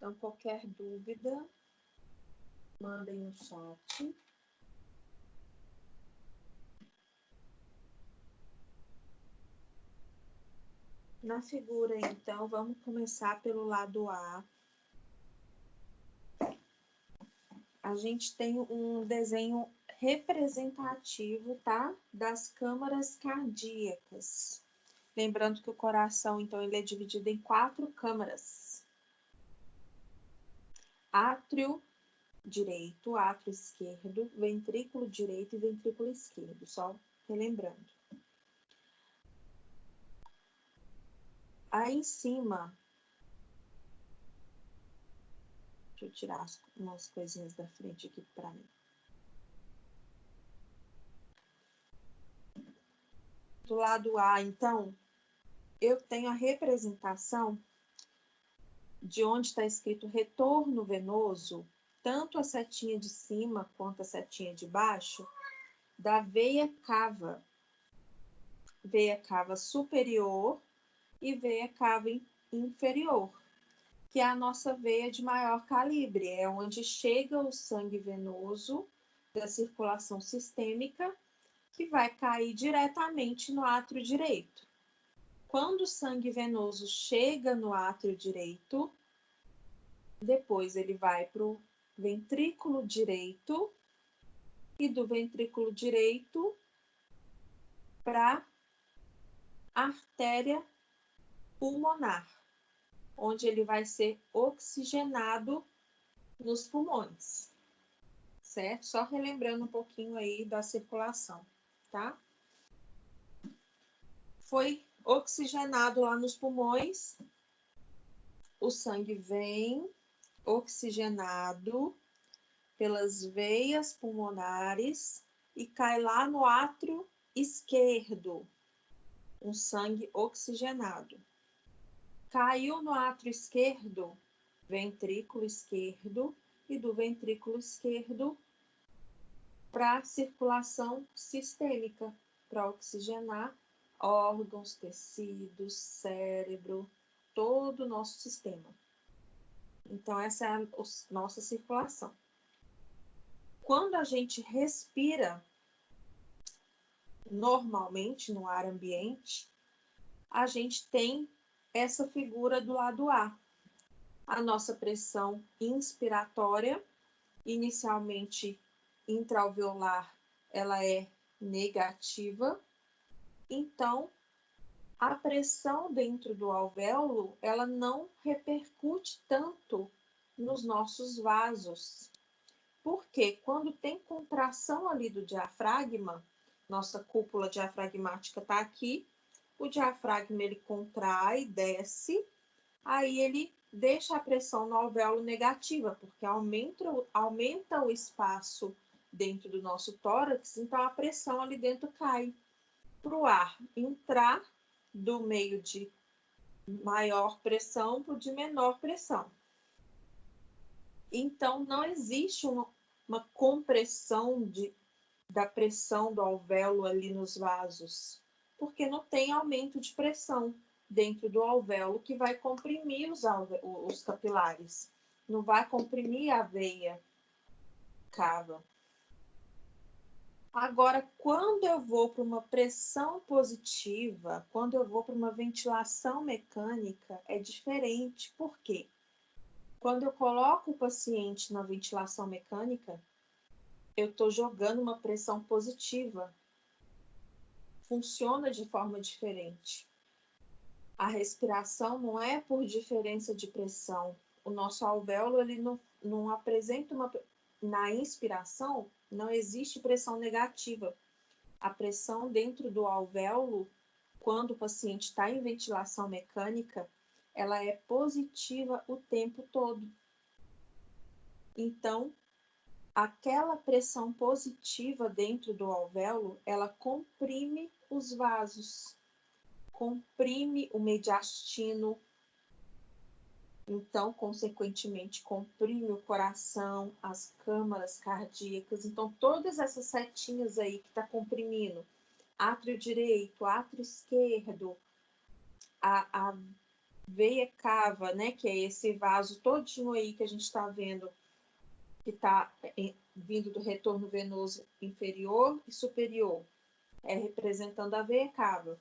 Então, qualquer dúvida, mandem no chat. Na figura, então, vamos começar pelo lado A. A gente tem um desenho representativo, tá? Das câmaras cardíacas. Lembrando que o coração, então, ele é dividido em 4 câmaras. Átrio direito, átrio esquerdo, ventrículo direito e ventrículo esquerdo, só relembrando. Aí em cima, deixa eu tirar umas coisinhas da frente aqui para mim. Do lado A, então, eu tenho a representação de onde está escrito retorno venoso, tanto a setinha de cima quanto a setinha de baixo, da veia cava superior e veia cava inferior, que é a nossa veia de maior calibre, é onde chega o sangue venoso da circulação sistêmica, que vai cair diretamente no átrio direito. Quando o sangue venoso chega no átrio direito, depois ele vai para o ventrículo direito e do ventrículo direito para a artéria pulmonar, onde ele vai ser oxigenado nos pulmões, certo? Só relembrando um pouquinho aí da circulação, tá? Foi oxigenado lá nos pulmões, o sangue vem oxigenado pelas veias pulmonares e cai lá no átrio esquerdo, um sangue oxigenado. Caiu no átrio esquerdo, ventrículo esquerdo, e do ventrículo esquerdo para circulação sistêmica, para oxigenar órgãos, tecidos, cérebro, todo o nosso sistema. Então, essa é a nossa circulação. Quando a gente respira normalmente no ar ambiente, a gente tem essa figura do lado A. A nossa pressão inspiratória, inicialmente intraalveolar, ela é negativa. Então, a pressão dentro do alvéolo, ela não repercute tanto nos nossos vasos. Porque quando tem contração ali do diafragma, nossa cúpula diafragmática está aqui, o diafragma ele contrai, desce, aí ele deixa a pressão no alvéolo negativa, porque aumenta o espaço dentro do nosso tórax, então a pressão ali dentro cai. Para o ar entrar do meio de maior pressão para o de menor pressão. Então, não existe uma compressão da pressão do alvéolo ali nos vasos, porque não tem aumento de pressão dentro do alvéolo que vai comprimir os capilares, não vai comprimir a veia cava. Agora, quando eu vou para uma pressão positiva, quando eu vou para uma ventilação mecânica, é diferente. Por quê? Quando eu coloco o paciente na ventilação mecânica, eu estou jogando uma pressão positiva. Funciona de forma diferente. A respiração não é por diferença de pressão. O nosso alvéolo ele não apresenta uma... Na inspiração, não existe pressão negativa. A pressão dentro do alvéolo, quando o paciente está em ventilação mecânica, ela é positiva o tempo todo. Então, aquela pressão positiva dentro do alvéolo, ela comprime os vasos, comprime o mediastino, então, consequentemente, comprime o coração, as câmaras cardíacas. Então, todas essas setinhas aí que está comprimindo, átrio direito, átrio esquerdo, a veia cava, né, que é esse vaso todinho aí que a gente está vendo, que está vindo do retorno venoso inferior e superior, representando a veia cava.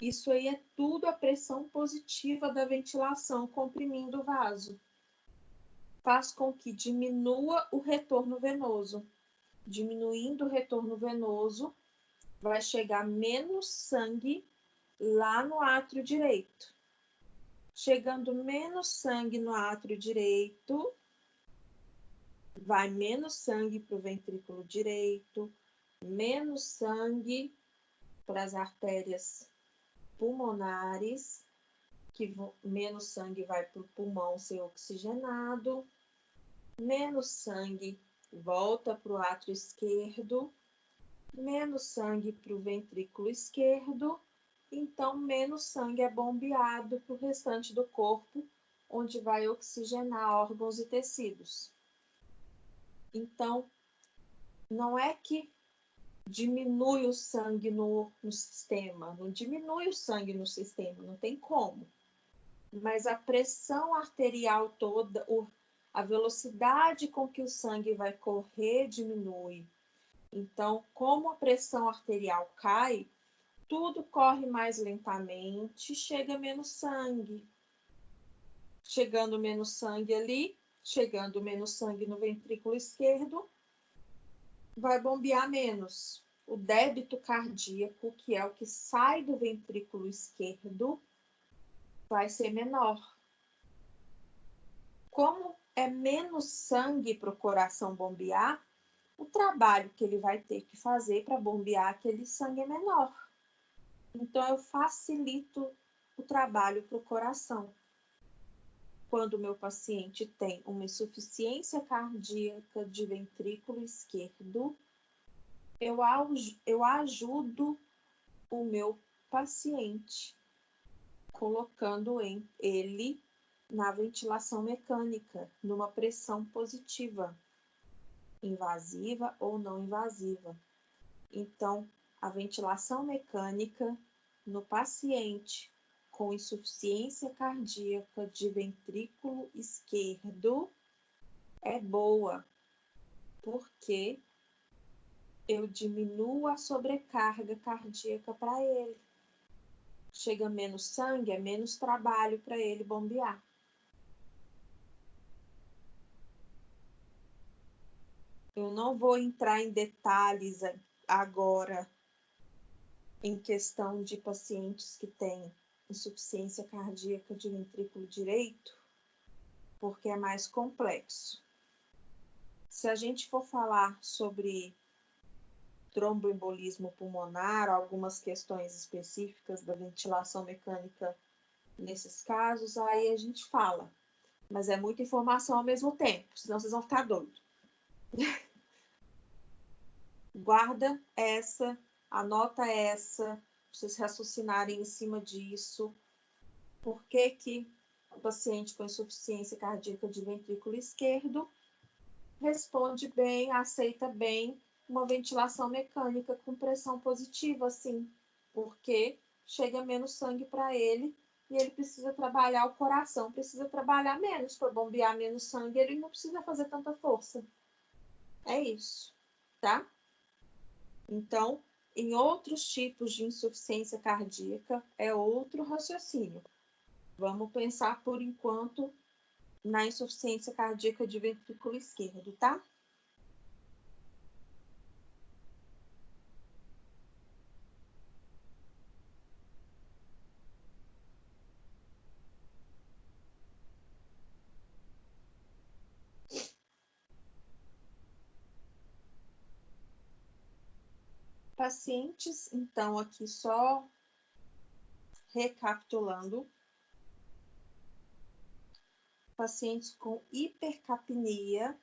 Isso aí é tudo a pressão positiva da ventilação comprimindo o vaso. Faz com que diminua o retorno venoso. Diminuindo o retorno venoso, vai chegar menos sangue lá no átrio direito. Chegando menos sangue no átrio direito, vai menos sangue para o ventrículo direito, menos sangue para as artérias pulmonares, menos sangue vai para o pulmão ser oxigenado, menos sangue volta para o átrio esquerdo, menos sangue para o ventrículo esquerdo, então menos sangue é bombeado para o restante do corpo, onde vai oxigenar órgãos e tecidos. Então, não é que diminui o sangue no sistema, não diminui o sangue no sistema, não tem como. Mas a pressão arterial toda, a velocidade com que o sangue vai correr diminui. Então, como a pressão arterial cai, tudo corre mais lentamente, chega menos sangue. Chegando menos sangue ali, chegando menos sangue no ventrículo esquerdo, vai bombear menos. O débito cardíaco, que é o que sai do ventrículo esquerdo, vai ser menor. Como é menos sangue para o coração bombear, o trabalho que ele vai ter que fazer para bombear aquele sangue é menor. Então, eu facilito o trabalho para o coração. Quando o meu paciente tem uma insuficiência cardíaca de ventrículo esquerdo, eu ajudo o meu paciente, colocando ele na ventilação mecânica, numa pressão positiva, invasiva ou não invasiva. Então, a ventilação mecânica no paciente com insuficiência cardíaca de ventrículo esquerdo é boa, porque eu diminuo a sobrecarga cardíaca para ele. Chega menos sangue, é menos trabalho para ele bombear. Eu não vou entrar em detalhes agora em questão de pacientes que têm insuficiência cardíaca de ventrículo direito, porque é mais complexo. Se a gente for falar sobre tromboembolismo pulmonar, algumas questões específicas da ventilação mecânica nesses casos, aí a gente fala. Mas é muita informação ao mesmo tempo, senão vocês vão ficar doidos. Guarda essa, anota essa, pra vocês raciocinarem em cima disso. Por que que o paciente com insuficiência cardíaca de ventrículo esquerdo responde bem, aceita bem uma ventilação mecânica com pressão positiva, sim, porque chega menos sangue para ele e ele precisa trabalhar, o coração precisa trabalhar menos, para bombear menos sangue, ele não precisa fazer tanta força. É isso, tá? Então, em outros tipos de insuficiência cardíaca, é outro raciocínio. Vamos pensar, por enquanto, na insuficiência cardíaca de ventrículo esquerdo, tá? Pacientes, então, aqui só recapitulando, pacientes com hipercapnia,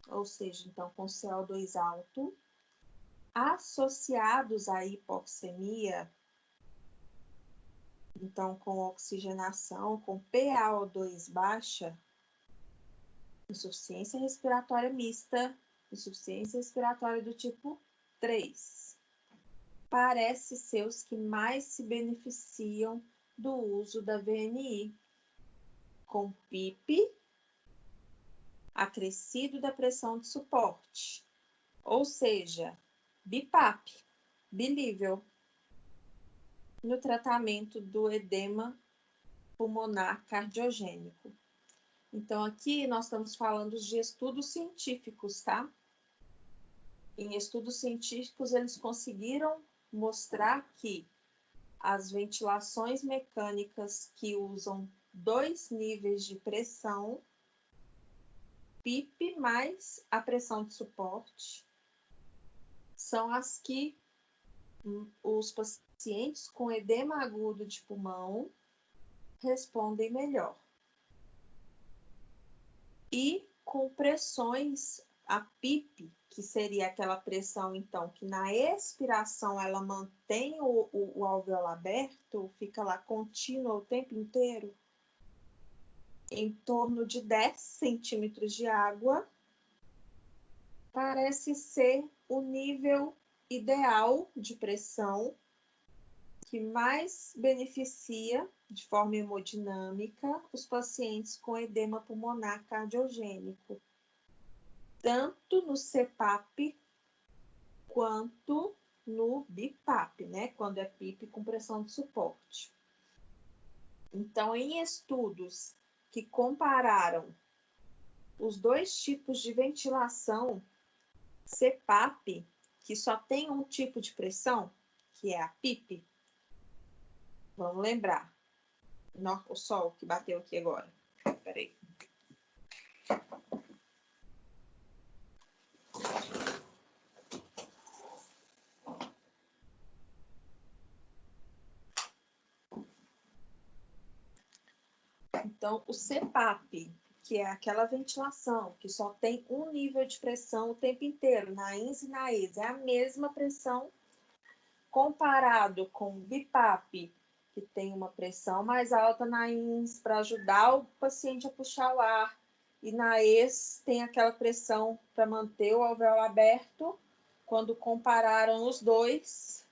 ou seja, então com CO2 alto, associados à hipoxemia, então com oxigenação, com PaO2 baixa, insuficiência respiratória mista, insuficiência respiratória do tipo 3. Parece ser os que mais se beneficiam do uso da VNI, com PIP acrescido da pressão de suporte, ou seja, BIPAP, bilível, no tratamento do edema pulmonar cardiogênico. Então, aqui nós estamos falando de estudos científicos, tá? Em estudos científicos, eles conseguiram mostrar que as ventilações mecânicas que usam 2 níveis de pressão, PIP mais a pressão de suporte, são as que os pacientes com edema agudo de pulmão respondem melhor. E com pressões, a PIP, que seria aquela pressão, então, que na expiração ela mantém o alvéolo aberto, fica lá contínua o tempo inteiro, em torno de 10 centímetros de água, parece ser o nível ideal de pressão que mais beneficia, de forma hemodinâmica, os pacientes com edema pulmonar cardiogênico, tanto no CPAP quanto no BIPAP, né? Quando é PIP com pressão de suporte. Então, em estudos que compararam os 2 tipos de ventilação, CPAP, que só tem um tipo de pressão, que é a PIP, vamos lembrar. O sol que bateu aqui agora. Peraí. Então, o CPAP, que é aquela ventilação que só tem um nível de pressão o tempo inteiro, na INS e na ES, é a mesma pressão, comparado com o BIPAP, que tem uma pressão mais alta na INS para ajudar o paciente a puxar o ar, e na ES tem aquela pressão para manter o alvéolo aberto. Quando compararam os dois,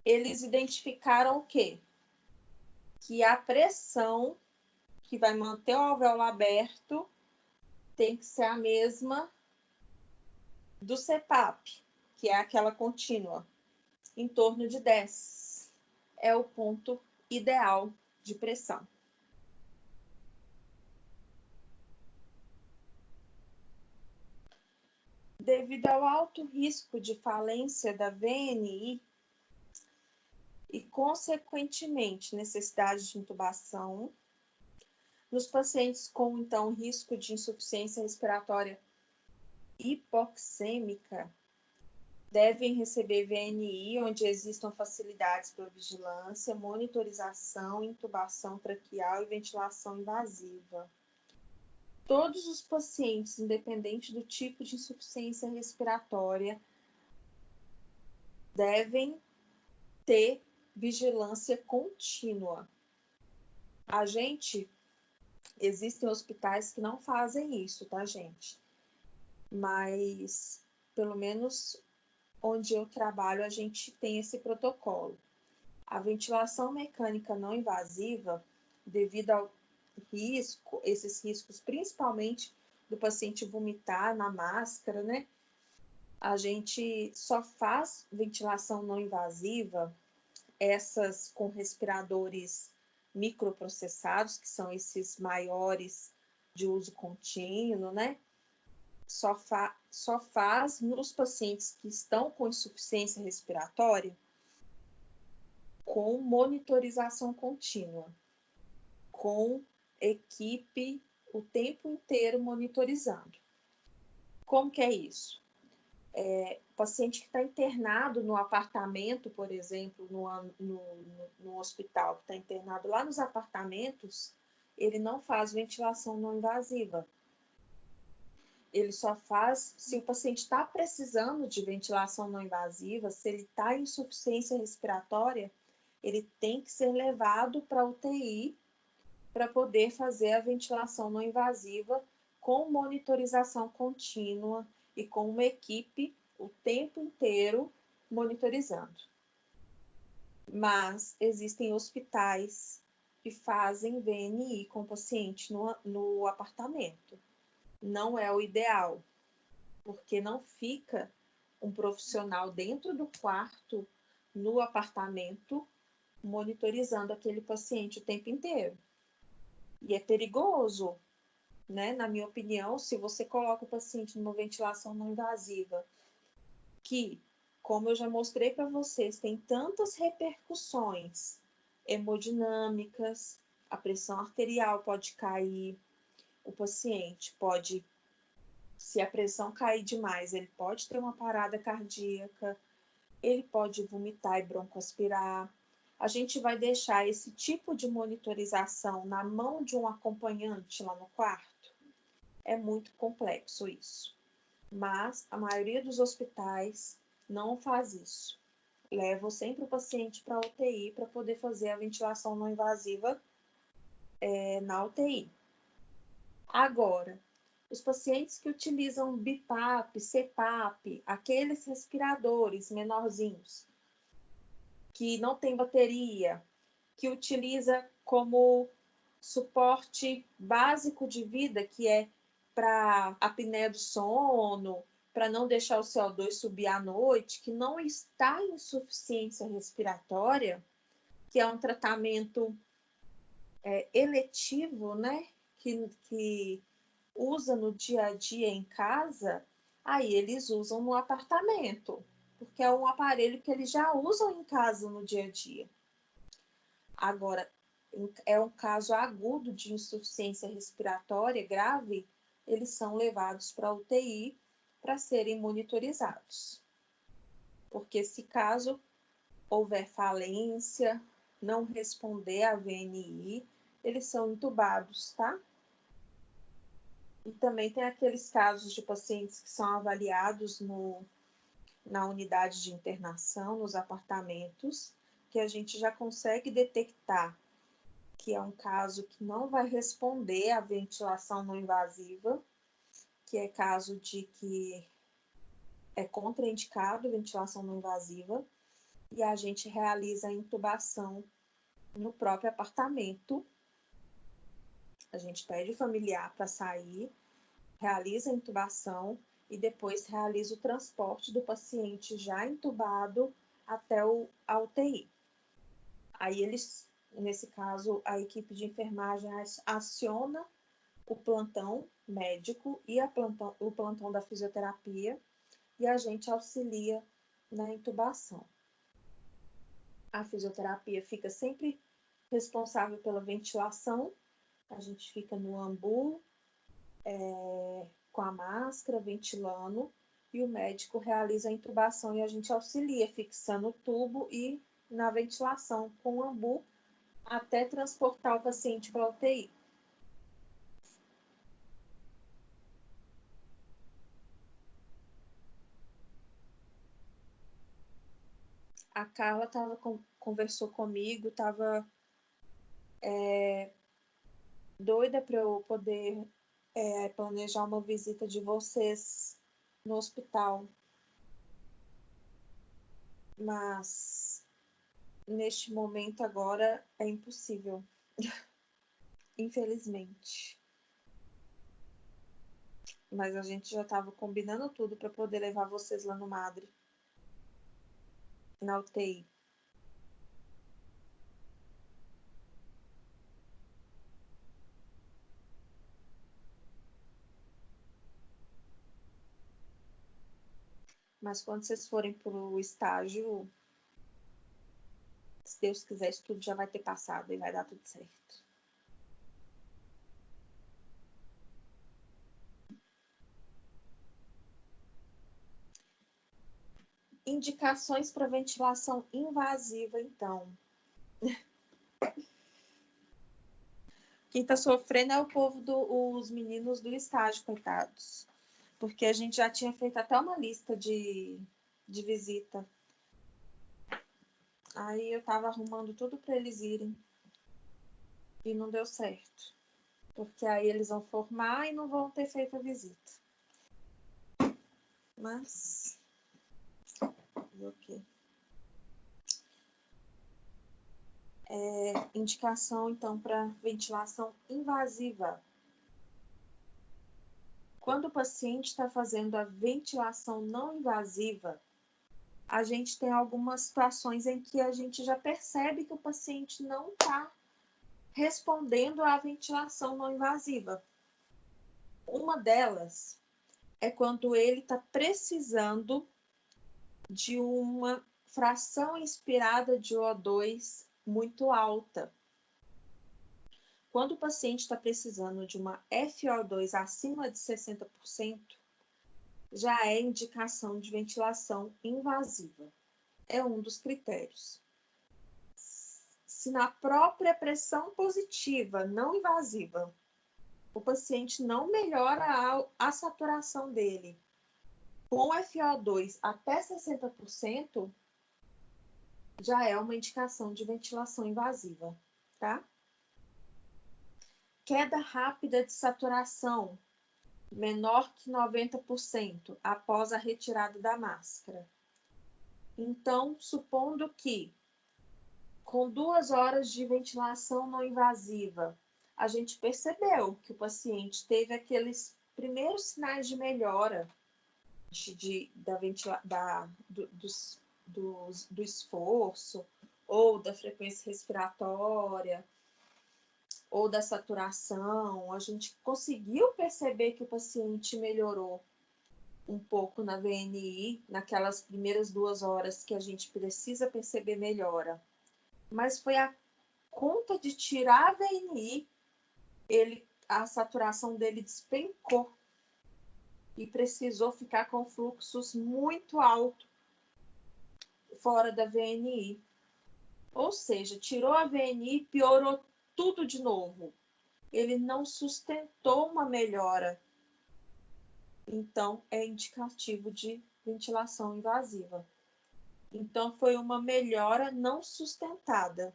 eles identificaram o quê? Que a pressão que vai manter o alvéolo aberto tem que ser a mesma do CPAP, que é aquela contínua, em torno de 10. É o ponto ideal de pressão. Devido ao alto risco de falência da VNI e, consequentemente, necessidade de intubação, nos pacientes com, então, risco de insuficiência respiratória hipoxêmica, devem receber VNI, onde existam facilidades para vigilância, monitorização, intubação traqueal e ventilação invasiva. Todos os pacientes, independente do tipo de insuficiência respiratória, devem ter vigilância contínua. Existem hospitais que não fazem isso, tá, gente? Mas, pelo menos onde eu trabalho, a gente tem esse protocolo. A ventilação mecânica não invasiva, devido ao risco, esses riscos, principalmente do paciente vomitar na máscara, né? A gente só faz ventilação não invasiva, essas com respiradores microprocessados, que são esses maiores de uso contínuo, né? Só faz nos pacientes que estão com insuficiência respiratória com monitorização contínua, com equipe o tempo inteiro monitorizando. Como que é isso? O paciente que está internado no apartamento, por exemplo, no hospital, que está internado lá nos apartamentos, ele não faz ventilação não invasiva. Ele só faz se o paciente está precisando de ventilação não invasiva, se ele está em insuficiência respiratória, ele tem que ser levado para a UTI para poder fazer a ventilação não invasiva com monitorização contínua e com uma equipe o tempo inteiro monitorizando. Mas existem hospitais que fazem VNI com o paciente no apartamento. Não é o ideal, porque não fica um profissional dentro do quarto, no apartamento, monitorizando aquele paciente o tempo inteiro. E é perigoso, né? Na minha opinião, se você coloca o paciente numa ventilação não invasiva, que, como eu já mostrei para vocês, tem tantas repercussões hemodinâmicas, a pressão arterial pode cair, o paciente pode, se a pressão cair demais, ele pode ter uma parada cardíaca, ele pode vomitar e broncoaspirar. A gente vai deixar esse tipo de monitorização na mão de um acompanhante lá no quarto? É muito complexo isso. Mas a maioria dos hospitais não faz isso. Levam sempre o paciente para a UTI para poder fazer a ventilação não invasiva na UTI. Agora, os pacientes que utilizam BiPAP, CPAP, aqueles respiradores menorzinhos, que não tem bateria, que utiliza como suporte básico de vida, que é para apneia do sono, para não deixar o CO2 subir à noite, que não está em insuficiência respiratória, que é um tratamento eletivo, né? Que usa no dia a dia em casa, aí eles usam no apartamento, porque é um aparelho que eles já usam em casa no dia a dia. Agora, é um caso agudo de insuficiência respiratória grave, eles são levados para a UTI para serem monitorizados. Porque se caso houver falência, não responder à VNI, eles são entubados, tá? E também tem aqueles casos de pacientes que são avaliados na unidade de internação, nos apartamentos, que a gente já consegue detectar que é um caso que não vai responder à ventilação não invasiva, que é caso de que é contraindicado ventilação não invasiva, e a gente realiza a intubação no próprio apartamento. A gente pede o familiar para sair, realiza a intubação e depois realiza o transporte do paciente já intubado até a UTI. Aí eles, nesse caso, a equipe de enfermagem aciona o plantão médico e o plantão da fisioterapia e a gente auxilia na intubação. A fisioterapia fica sempre responsável pela ventilação, a gente fica no ambu, com a máscara, ventilando, e o médico realiza a intubação e a gente auxilia, fixando o tubo e na ventilação com o ambu até transportar o paciente para a UTI. A Carla conversou comigo, estava doida para eu poder planejar uma visita de vocês no hospital. Mas neste momento agora é impossível, infelizmente. Mas a gente já estava combinando tudo para poder levar vocês lá no Madre, na UTI. Mas quando vocês forem para o estágio, se Deus quiser, isso tudo já vai ter passado e vai dar tudo certo. Indicações para ventilação invasiva, então. Quem está sofrendo é o povo os meninos do estágio, coitados. Porque a gente já tinha feito até uma lista de visita. Aí eu estava arrumando tudo para eles irem. E não deu certo. Porque aí eles vão formar e não vão ter feito a visita. Mas... ok. Indicação, então, para ventilação invasiva. Quando o paciente está fazendo a ventilação não invasiva, a gente tem algumas situações em que a gente já percebe que o paciente não está respondendo à ventilação não invasiva. Uma delas é quando ele está precisando de uma fração inspirada de O2 muito alta. Quando o paciente está precisando de uma FO2 acima de 60%, já é indicação de ventilação invasiva. É um dos critérios. Se na própria pressão positiva não invasiva, o paciente não melhora a saturação dele com FO2 até 60%, já é uma indicação de ventilação invasiva, tá? Queda rápida de saturação, menor que 90% após a retirada da máscara. Então, supondo que com 2 horas de ventilação não invasiva, a gente percebeu que o paciente teve aqueles primeiros sinais de melhora do esforço, ou da frequência respiratória, ou da saturação, a gente conseguiu perceber que o paciente melhorou um pouco na VNI, naquelas primeiras 2 horas que a gente precisa perceber melhora. Mas foi a conta de tirar a VNI, a saturação dele despencou e precisou ficar com fluxos muito altos fora da VNI. Ou seja, tirou a VNI e piorou tudo de novo. Ele não sustentou uma melhora. Então, é indicativo de ventilação invasiva. Então, foi uma melhora não sustentada.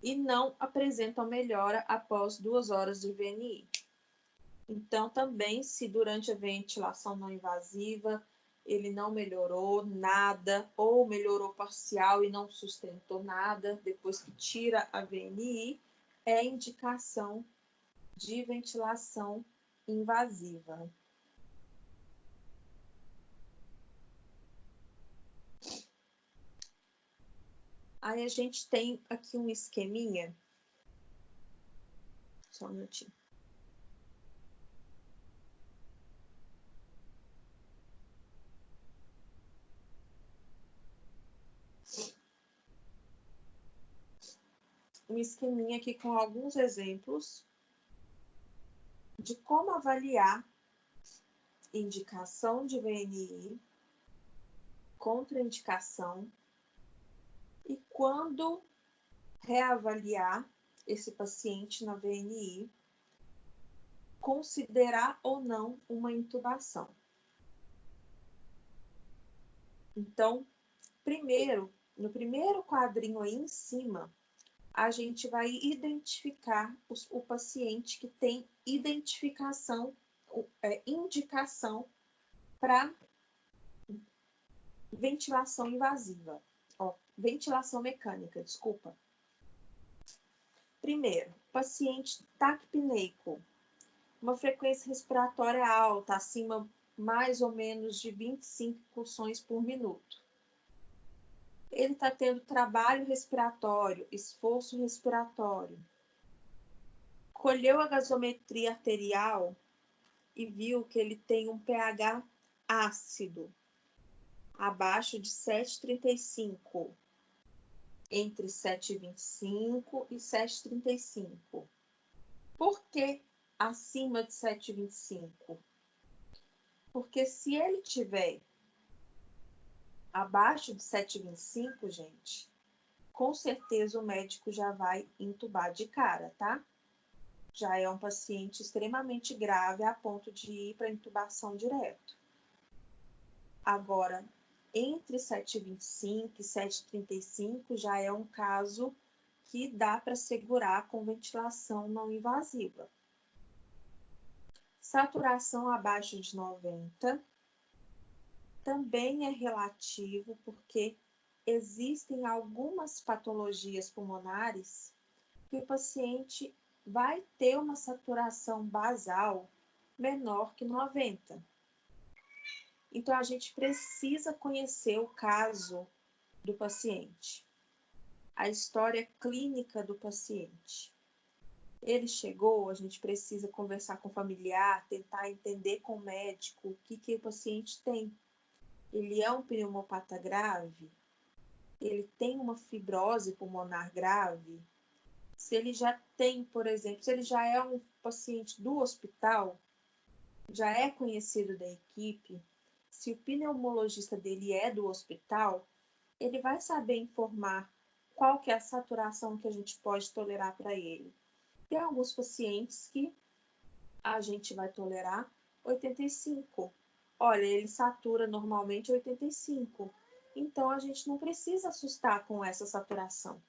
E não apresentam melhora após 2 horas de VNI. Então, também, se durante a ventilação não invasiva ele não melhorou nada, ou melhorou parcial e não sustentou nada, depois que tira a VNI, é indicação de ventilação invasiva. Aí a gente tem aqui um esqueminha. Só um minutinho. Um esqueminha aqui com alguns exemplos de como avaliar indicação de VNI, contraindicação e quando reavaliar esse paciente na VNI, considerar ou não uma intubação. Então, no primeiro quadrinho aí em cima, a gente vai identificar o paciente que tem indicação para ventilação invasiva. Ventilação mecânica, desculpa. Primeiro, paciente taquipneico, uma frequência respiratória alta, acima mais ou menos de 25 pulsões por minuto. Ele está tendo trabalho respiratório, esforço respiratório. Colheu a gasometria arterial e viu que ele tem um pH ácido, abaixo de 7,35, entre 7,25 e 7,35. Por que acima de 7,25? Porque se ele tiver abaixo de 7,25, gente, com certeza o médico já vai intubar de cara, tá? Já é um paciente extremamente grave a ponto de ir para intubação direto. Agora, entre 7,25 e 7,35 já é um caso que dá para segurar com ventilação não invasiva. Saturação abaixo de 90 também é relativo, porque existem algumas patologias pulmonares que o paciente vai ter uma saturação basal menor que 90. Então, a gente precisa conhecer o caso do paciente, a história clínica do paciente. Ele chegou, a gente precisa conversar com o familiar, tentar entender com o médico o que o paciente tem. Ele é um pneumopata grave? Ele tem uma fibrose pulmonar grave? Se ele já tem, por exemplo, se ele já é um paciente do hospital, já é conhecido da equipe, se o pneumologista dele é do hospital, ele vai saber informar qual que é a saturação que a gente pode tolerar para ele. Tem alguns pacientes que a gente vai tolerar 85. Olha, ele satura normalmente 85. Então, a gente não precisa assustar com essa saturação.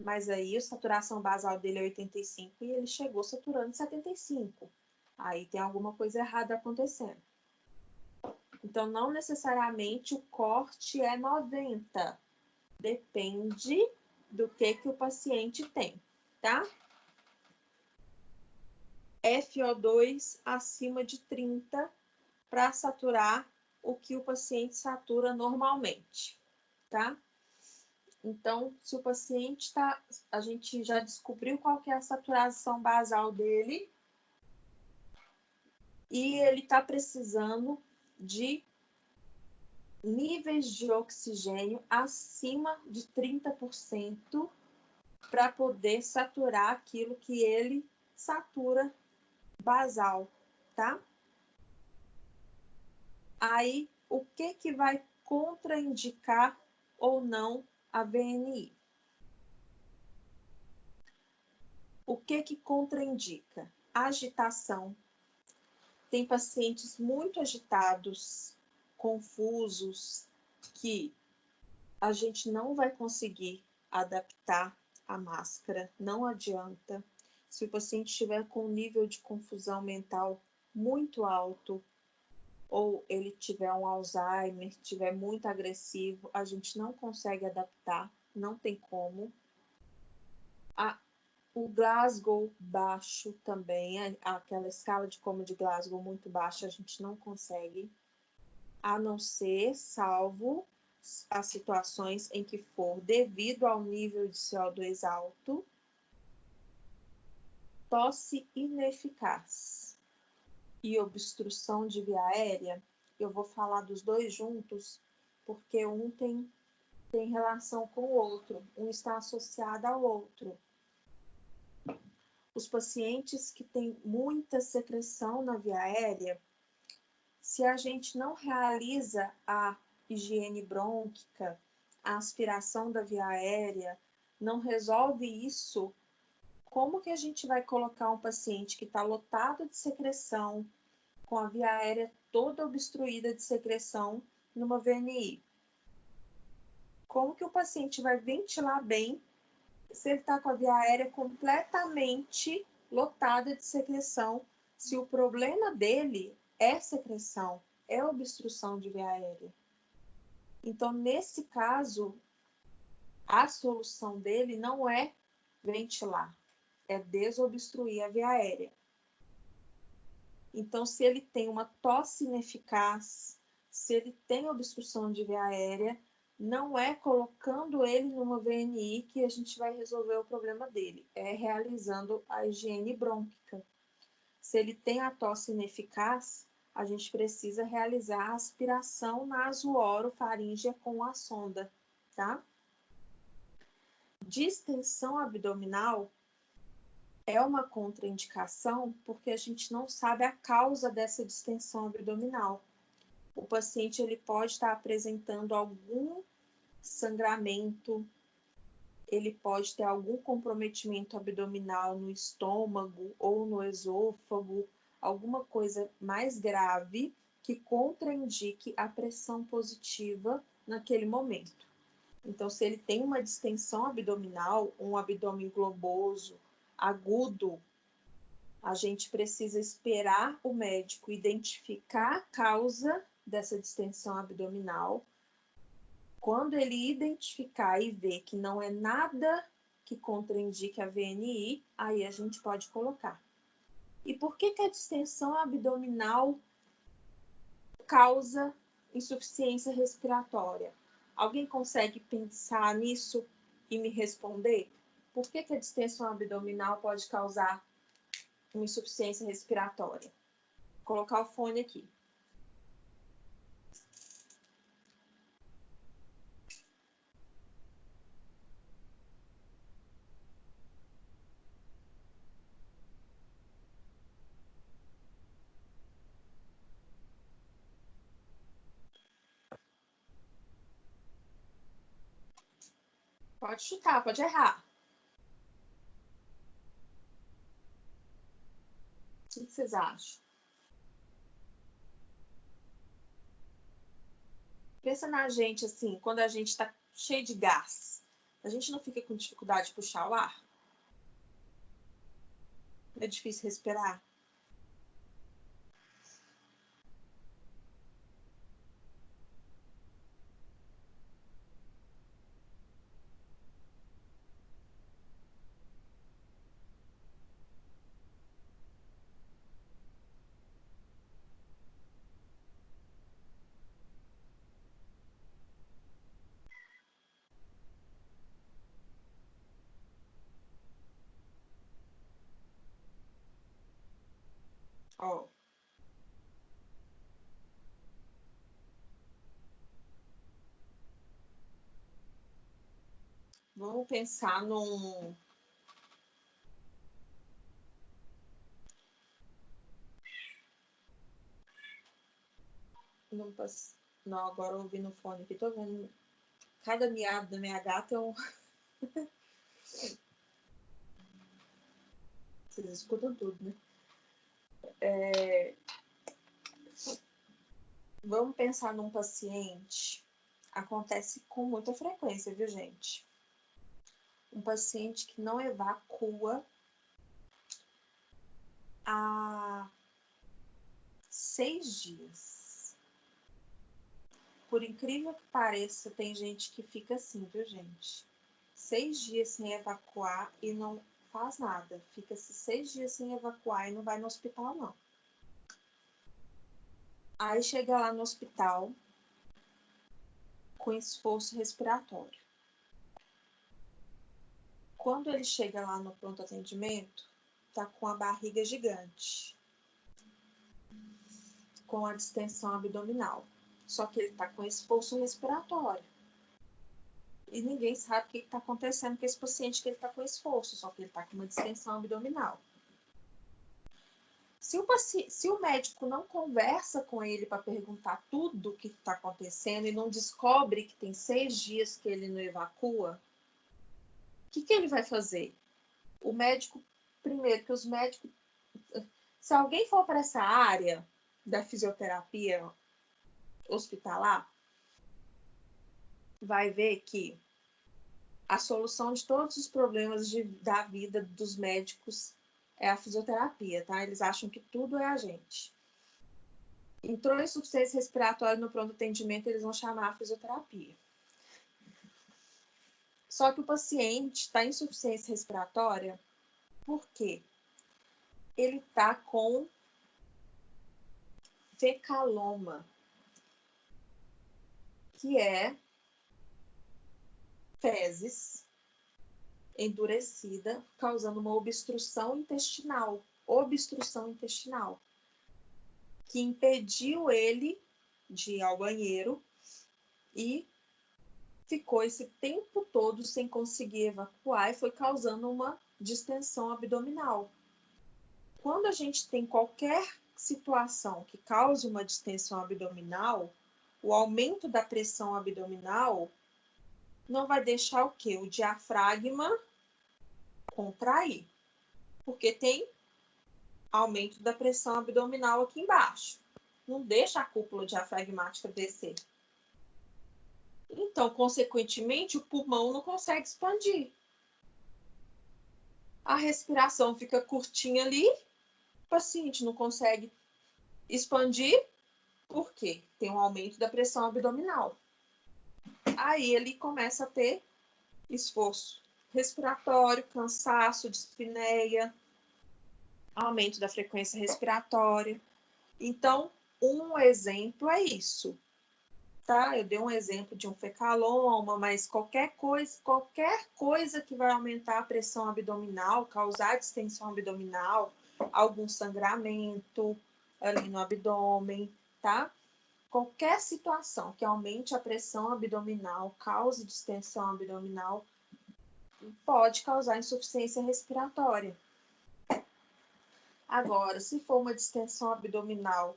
Mas aí, a saturação basal dele é 85 e ele chegou saturando 75. Aí tem alguma coisa errada acontecendo. Então, não necessariamente o corte é 90. Depende do que o paciente tem, tá? FO2 acima de 30 para saturar o que o paciente satura normalmente, tá? Então, se o paciente a gente já descobriu qual que é a saturação basal dele e ele está precisando de níveis de oxigênio acima de 30% para poder saturar aquilo que ele satura basal, tá? Aí, o que vai contraindicar ou não a VNI? O que contraindica? Agitação. Tem pacientes muito agitados, confusos, que a gente não vai conseguir adaptar a máscara, não adianta. Se o paciente estiver com um nível de confusão mental muito alto, ou ele tiver um Alzheimer, estiver muito agressivo, a gente não consegue adaptar, não tem como. O Glasgow baixo também, aquela escala de coma de Glasgow muito baixa, a gente não consegue, a não ser, salvo as situações em que for devido ao nível de CO2 alto, tosse ineficaz e obstrução de via aérea. Eu vou falar dos dois juntos, porque um tem relação com o outro, um está associado ao outro. Os pacientes que têm muita secreção na via aérea, se a gente não realiza a higiene brônquica, a aspiração da via aérea, não resolve isso, como que a gente vai colocar um paciente que está lotado de secreção, com a via aérea toda obstruída de secreção, numa VNI? Como que o paciente vai ventilar bem se ele está com a via aérea completamente lotada de secreção, se o problema dele é secreção, é obstrução de via aérea? Então, nesse caso, a solução dele não é ventilar, é desobstruir a via aérea. Então, se ele tem uma tosse ineficaz, se ele tem obstrução de via aérea, não é colocando ele numa VNI que a gente vai resolver o problema dele, é realizando a higiene brônquica. Se ele tem a tosse ineficaz, a gente precisa realizar a aspiração naso-oro-faríngea com a sonda, tá? Distensão abdominal é uma contraindicação porque a gente não sabe a causa dessa distensão abdominal. O paciente ele pode estar apresentando algum sangramento, ele pode ter algum comprometimento abdominal no estômago ou no esôfago, alguma coisa mais grave que contraindique a pressão positiva naquele momento. Então, se ele tem uma distensão abdominal, um abdômen globoso, agudo, a gente precisa esperar o médico identificar a causa dessa distensão abdominal, Quando ele identificar e ver que não é nada que contraindique a VNI, aí a gente pode colocar. E por que a distensão abdominal causa insuficiência respiratória? Alguém consegue pensar nisso e me responder? Por que a distensão abdominal pode causar uma insuficiência respiratória? Vou colocar o fone aqui. Pode chutar, pode errar. O que vocês acham? Pensa na gente assim, quando a gente está cheio de gás, a gente não fica com dificuldade de puxar o ar? É difícil respirar? Ó, vamos pensar num... Não, agora eu ouvi no fone aqui, tô vendo. Cada miado da minha gata é um... Vocês escutam tudo, né? Vamos pensar num paciente. Acontece com muita frequência, viu, gente? Um paciente que não evacua há 6 dias. Por incrível que pareça, tem gente que fica assim, viu, gente? 6 dias sem evacuar e não faz nada. Fica-se 6 dias sem evacuar e não vai no hospital, não. Aí chega lá no hospital com esforço respiratório. Quando ele chega lá no pronto atendimento, tá com a barriga gigante, com a distensão abdominal. Só que ele tá com esforço respiratório. E ninguém sabe o que está acontecendo com esse paciente que ele está com esforço, só que ele está com uma distensão abdominal. Se o médico não conversa com ele para perguntar tudo o que está acontecendo e não descobre que tem 6 dias que ele não evacua, o que ele vai fazer? O médico, primeiro, que os médicos... Se alguém for para essa área da fisioterapia hospitalar, vai ver que a solução de todos os problemas da vida dos médicos é a fisioterapia, tá? Eles acham que tudo é a gente. Entrou insuficiência respiratória no pronto atendimento, eles vão chamar a fisioterapia. Só que o paciente está em insuficiência respiratória por quê? Ele está com fecaloma, que é fezes endurecida, causando uma obstrução intestinal, que impediu ele de ir ao banheiro e ficou esse tempo todo sem conseguir evacuar e foi causando uma distensão abdominal. Quando a gente tem qualquer situação que cause uma distensão abdominal, o aumento da pressão abdominal não vai deixar o quê? O diafragma contrair, porque tem aumento da pressão abdominal aqui embaixo. Não deixa a cúpula diafragmática descer. Então, consequentemente, o pulmão não consegue expandir. A respiração fica curtinha ali, o paciente não consegue expandir, por quê? Tem um aumento da pressão abdominal. aí ele começa a ter esforço respiratório, cansaço, dispneia, aumento da frequência respiratória. Então, um exemplo é isso, tá? Eu dei um exemplo de um fecaloma, mas qualquer coisa que vai aumentar a pressão abdominal, causar distensão abdominal, algum sangramento ali no abdômen, tá? Qualquer situação que aumente a pressão abdominal, cause distensão abdominal, pode causar insuficiência respiratória. Agora, se for uma distensão abdominal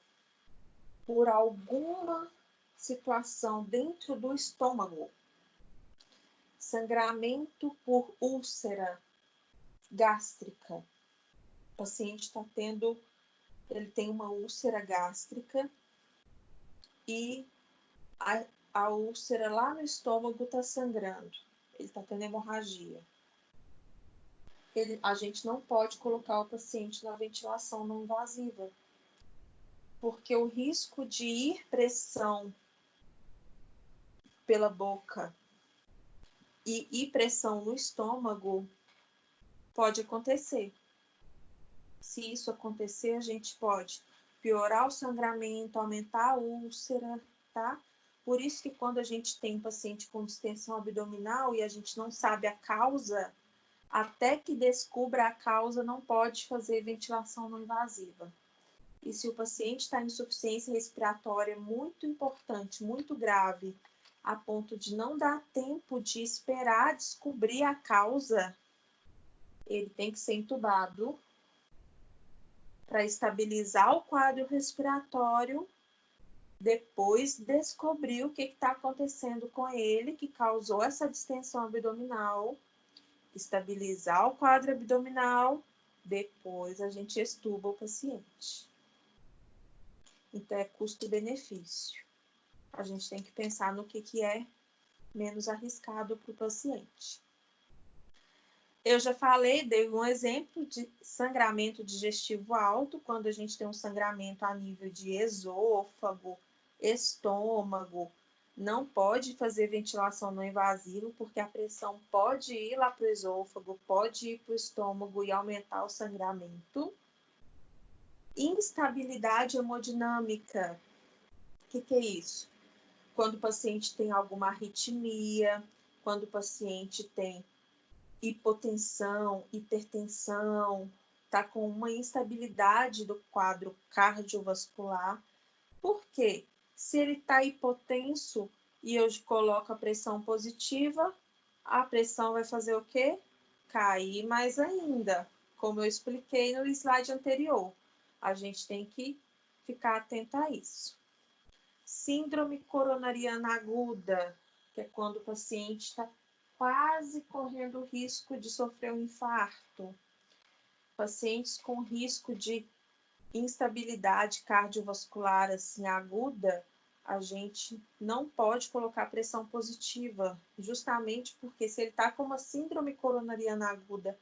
por alguma situação dentro do estômago, sangramento por úlcera gástrica, o paciente ele tem uma úlcera gástrica e a úlcera lá no estômago está sangrando, ele está tendo hemorragia. A gente não pode colocar o paciente na ventilação não invasiva, porque o risco de ir pressão pela boca e ir pressão no estômago pode acontecer. Se isso acontecer, a gente pode piorar o sangramento, aumentar a úlcera, tá? Por isso que quando a gente tem paciente com distensão abdominal e a gente não sabe a causa, até que descubra a causa, não pode fazer ventilação não invasiva. E se o paciente está em insuficiência respiratória muito importante, muito grave, a ponto de não dar tempo de esperar descobrir a causa, ele tem que ser entubado para estabilizar o quadro respiratório, depois descobrir o que está acontecendo com ele, que causou essa distensão abdominal, estabilizar o quadro abdominal, depois a gente extuba o paciente. Então, é custo-benefício. A gente tem que pensar no que é menos arriscado para o paciente. Eu já falei, dei um exemplo de sangramento digestivo alto, quando a gente tem um sangramento a nível de esôfago, estômago, não pode fazer ventilação não invasiva, porque a pressão pode ir lá para o esôfago, pode ir para o estômago e aumentar o sangramento. Instabilidade hemodinâmica. O que é isso? Quando o paciente tem alguma arritmia, quando o paciente tem hipotensão, hipertensão, está com uma instabilidade do quadro cardiovascular. Por quê? Se ele está hipotenso e eu coloco a pressão positiva, a pressão vai fazer o quê? Cair mais ainda, como eu expliquei no slide anterior. A gente tem que ficar atento a isso. Síndrome coronariana aguda, que é quando o paciente está quase correndo o risco de sofrer um infarto. Pacientes com risco de instabilidade cardiovascular assim aguda, a gente não pode colocar pressão positiva, justamente porque se ele está com uma síndrome coronariana aguda,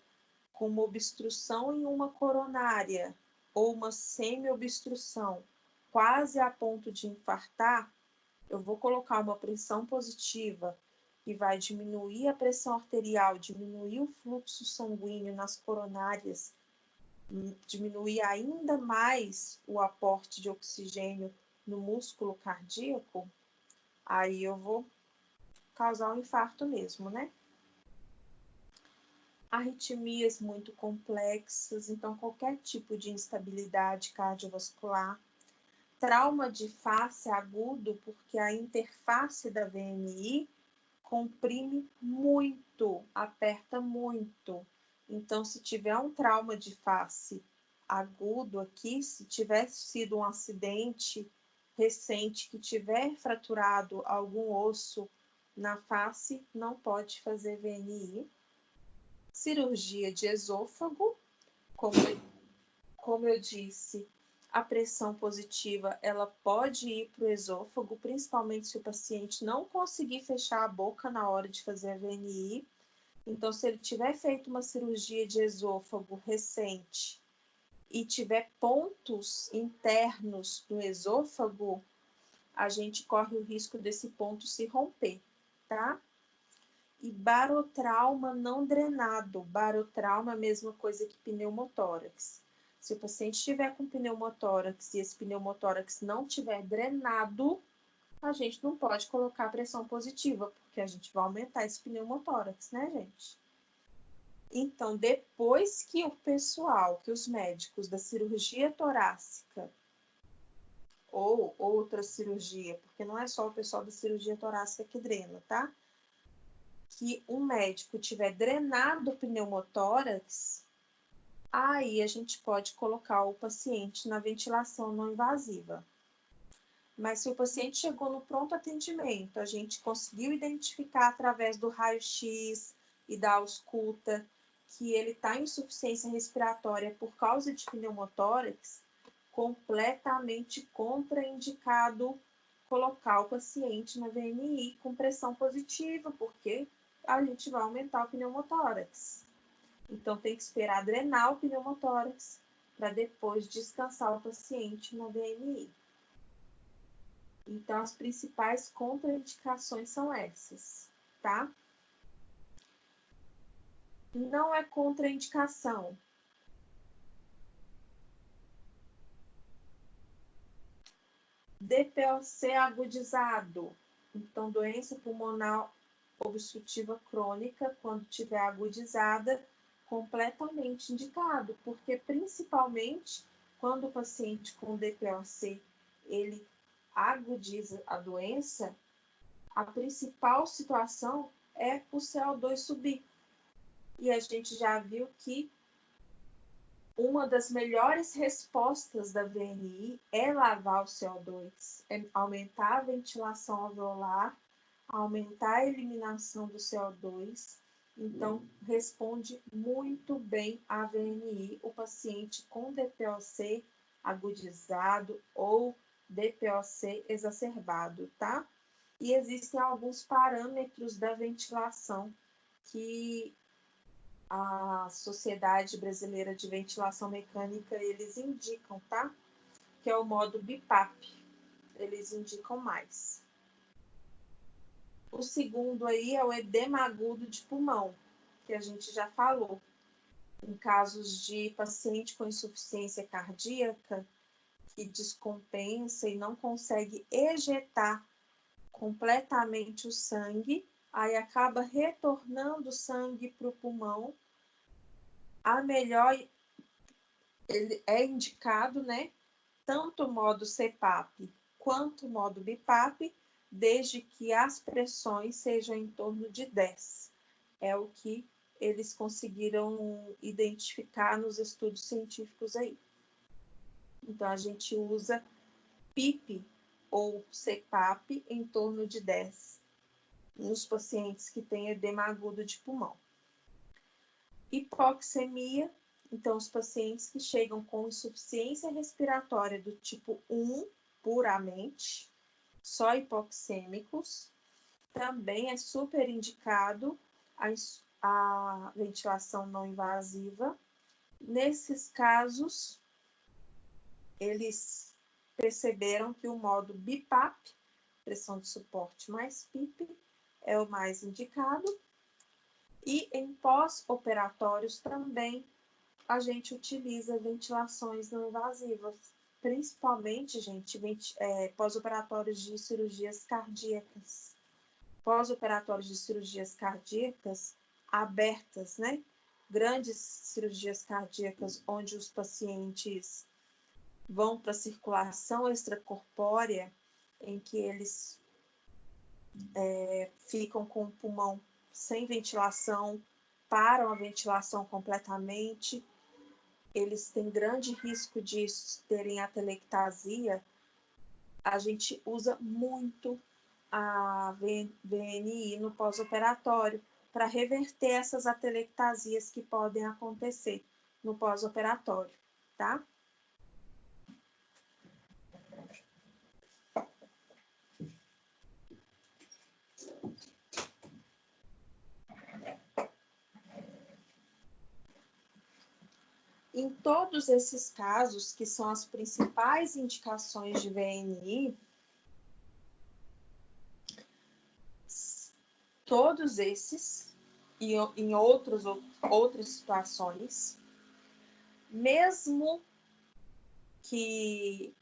com uma obstrução em uma coronária ou uma semi-obstrução, quase a ponto de infartar, eu vou colocar uma pressão positiva que vai diminuir a pressão arterial, diminuir o fluxo sanguíneo nas coronárias, diminuir ainda mais o aporte de oxigênio no músculo cardíaco, aí eu vou causar um infarto mesmo, né? Arritmias muito complexas, então qualquer tipo de instabilidade cardiovascular, trauma de face agudo, porque a interface da VMI comprime muito, aperta muito. Então, se tiver um trauma de face agudo aqui, se tiver sido um acidente recente que tiver fraturado algum osso na face, não pode fazer VNI. Cirurgia de esôfago, como eu disse, a pressão positiva ela pode ir para o esôfago, principalmente se o paciente não conseguir fechar a boca na hora de fazer a VNI. Então, se ele tiver feito uma cirurgia de esôfago recente e tiver pontos internos no esôfago, a gente corre o risco desse ponto se romper. tá? E barotrauma não drenado. Barotrauma é a mesma coisa que pneumotórax. Se o paciente estiver com pneumotórax e esse pneumotórax não estiver drenado, a gente não pode colocar pressão positiva, porque a gente vai aumentar esse pneumotórax, né, gente? Então, depois que o pessoal, que os médicos da cirurgia torácica ou outra cirurgia, porque não é só o pessoal da cirurgia torácica que drena, tá? Que um médico tiver drenado o pneumotórax, aí a gente pode colocar o paciente na ventilação não invasiva. Mas se o paciente chegou no pronto atendimento, a gente conseguiu identificar através do raio-x e da ausculta que ele está em insuficiência respiratória por causa de pneumotórax, completamente contraindicado colocar o paciente na VNI com pressão positiva, porque a gente vai aumentar o pneumotórax. Então, tem que esperar drenar o pneumotórax para depois descansar o paciente na VNI. Então, as principais contraindicações são essas, tá? Não é contraindicação. DPOC agudizado. Então, doença pulmonar obstrutiva crônica, quando tiver agudizada, completamente indicado, porque principalmente quando o paciente com DPOC, ele agudiza a doença, a principal situação é o CO2 subir. E a gente já viu que uma das melhores respostas da VNI é lavar o CO2, é aumentar a ventilação alveolar, aumentar a eliminação do CO2. Então, responde muito bem a VNI o paciente com DPOC agudizado ou DPOC exacerbado, tá? E existem alguns parâmetros da ventilação que a Sociedade Brasileira de Ventilação Mecânica, eles indicam, tá? Que é o modo BIPAP. Eles indicam mais. O segundo aí é o edema agudo de pulmão, que a gente já falou. Em casos de paciente com insuficiência cardíaca, que descompensa e não consegue ejetar completamente o sangue, aí acaba retornando o sangue para o pulmão. A melhor, ele é indicado, né? Tanto o modo CPAP quanto o modo BIPAP, desde que as pressões sejam em torno de 10. É o que eles conseguiram identificar nos estudos científicos aí. Então, a gente usa PIP ou CPAP em torno de 10 nos pacientes que têm edema agudo de pulmão. Hipoxemia, então os pacientes que chegam com insuficiência respiratória do tipo 1, puramente, só hipoxêmicos, também é super indicado a ventilação não invasiva. Nesses casos, eles perceberam que o modo BIPAP, pressão de suporte mais PIP, é o mais indicado. E em pós-operatórios também a gente utiliza ventilações não invasivas, principalmente, gente, pós-operatórios de cirurgias cardíacas. Pós-operatórios de cirurgias cardíacas abertas, né? Grandes cirurgias cardíacas onde os pacientes vão para a circulação extracorpórea, em que eles ficam com o pulmão sem ventilação, param a ventilação completamente, eles têm grande risco de terem atelectasia. A gente usa muito a VNI no pós-operatório para reverter essas atelectasias que podem acontecer no pós-operatório, tá? Em todos esses casos, que são as principais indicações de VNI, todos esses e em outras situações, mesmo que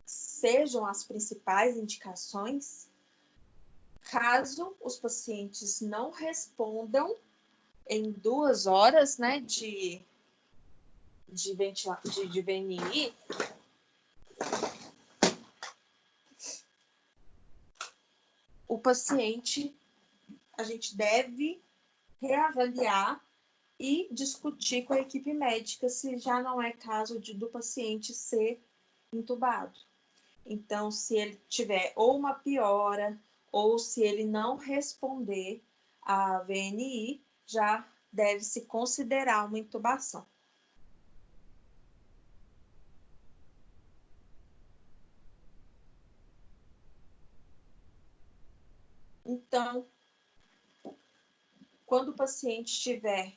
sejam as principais indicações, caso os pacientes não respondam em 2 horas, né, de VNI, o paciente, a gente deve reavaliar e discutir com a equipe médica se já não é caso do paciente ser intubado. Então, se ele tiver ou uma piora, ou se ele não responder à VNI, já deve-se considerar uma intubação. Então, quando o paciente estiver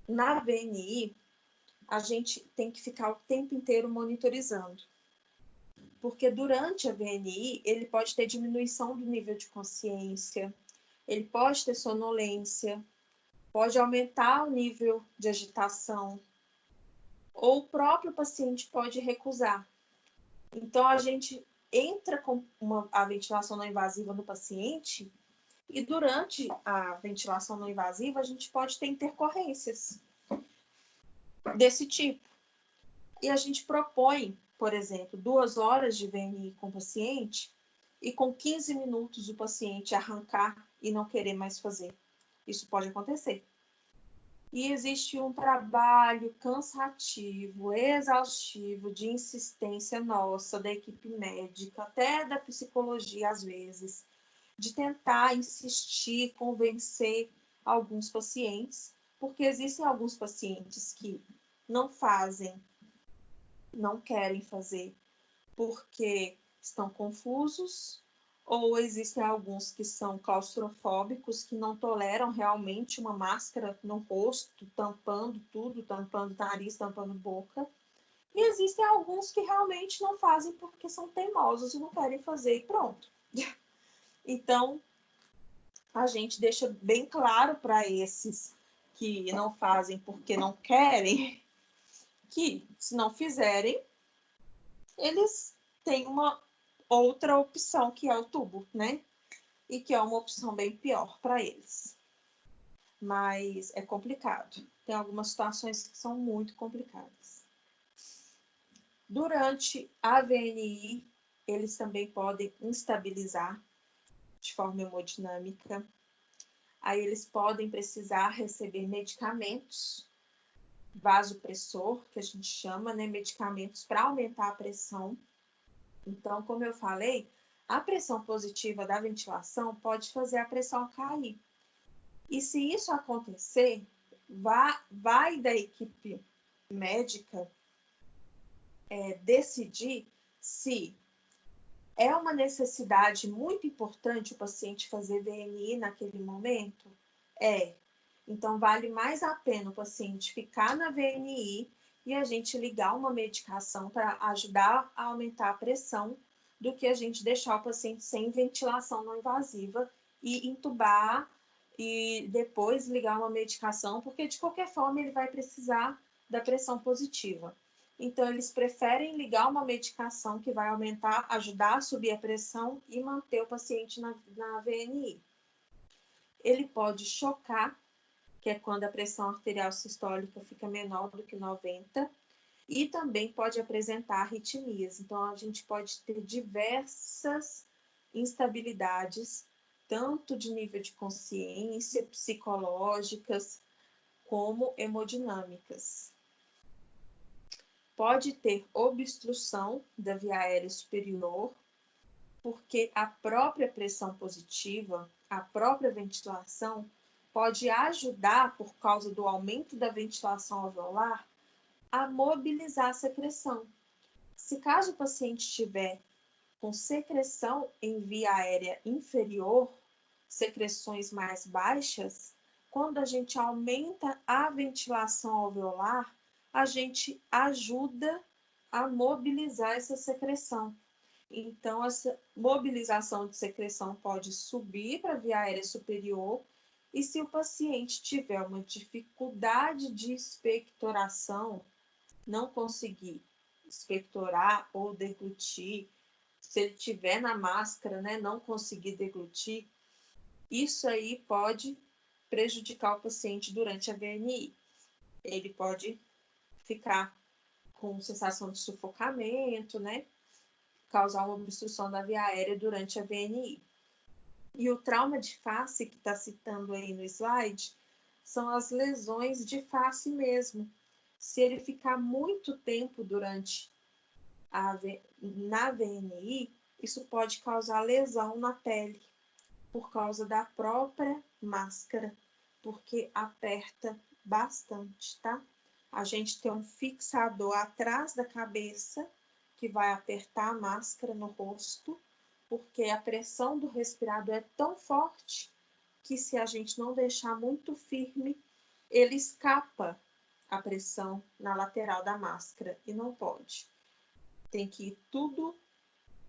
na VNI, a gente tem que ficar o tempo inteiro monitorizando. Porque durante a VNI, ele pode ter diminuição do nível de consciência, ele pode ter sonolência, pode aumentar o nível de agitação, ou o próprio paciente pode recusar. Então, a gente entra com a ventilação não invasiva no paciente e durante a ventilação não invasiva, a gente pode ter intercorrências desse tipo. E a gente propõe, por exemplo, 2 horas de VNI com o paciente e com 15 minutos o paciente arrancar e não querer mais fazer. Isso pode acontecer. E existe um trabalho cansativo, exaustivo, de insistência nossa, da equipe médica, até da psicologia às vezes, de tentar insistir, convencer alguns pacientes, porque existem alguns pacientes que não fazem, não querem fazer, porque estão confusos, ou existem alguns que são claustrofóbicos, que não toleram realmente uma máscara no rosto, tampando tudo, tampando nariz, tampando boca. E existem alguns que realmente não fazem porque são teimosos e não querem fazer e pronto. Então, a gente deixa bem claro para esses que não fazem porque não querem, que se não fizerem, eles têm uma outra opção, que é o tubo, né? E que é uma opção bem pior para eles. Mas é complicado. Tem algumas situações que são muito complicadas. Durante a VNI, eles também podem instabilizar de forma hemodinâmica. Aí eles podem precisar receber medicamentos, vasopressor, que a gente chama, né? Medicamentos para aumentar a pressão. Então, como eu falei, a pressão positiva da ventilação pode fazer a pressão cair. E se isso acontecer, vai da equipe médica decidir se é uma necessidade muito importante o paciente fazer VNI naquele momento. Então, vale mais a pena o paciente ficar na VNI e a gente ligar uma medicação para ajudar a aumentar a pressão, do que a gente deixar o paciente sem ventilação não invasiva e intubar e depois ligar uma medicação, porque de qualquer forma ele vai precisar da pressão positiva. Então, eles preferem ligar uma medicação que vai aumentar, ajudar a subir a pressão e manter o paciente na VNI. Ele pode chocar, que é quando a pressão arterial sistólica fica menor do que 90, e também pode apresentar arritmias. Então, a gente pode ter diversas instabilidades, tanto de nível de consciência, psicológicas, como hemodinâmicas. Pode ter obstrução da via aérea superior, porque a própria pressão positiva, a própria ventilação, pode ajudar, por causa do aumento da ventilação alveolar, a mobilizar a secreção. Se caso o paciente estiver com secreção em via aérea inferior, secreções mais baixas, quando a gente aumenta a ventilação alveolar, a gente ajuda a mobilizar essa secreção. Então, essa mobilização de secreção pode subir para a via aérea superior, e se o paciente tiver uma dificuldade de expectoração, não conseguir expectorar ou deglutir, se ele tiver na máscara, né, não conseguir deglutir, isso aí pode prejudicar o paciente durante a VNI. Ele pode ficar com sensação de sufocamento, né? Causar uma obstrução da via aérea durante a VNI. E o trauma de face que está citando aí no slide são as lesões de face mesmo. Se ele ficar muito tempo na VNI, isso pode causar lesão na pele por causa da própria máscara, porque aperta bastante, tá? A gente tem um fixador atrás da cabeça que vai apertar a máscara no rosto, porque a pressão do respirador é tão forte que se a gente não deixar muito firme, ele escapa a pressão na lateral da máscara e não pode. Tem que ir tudo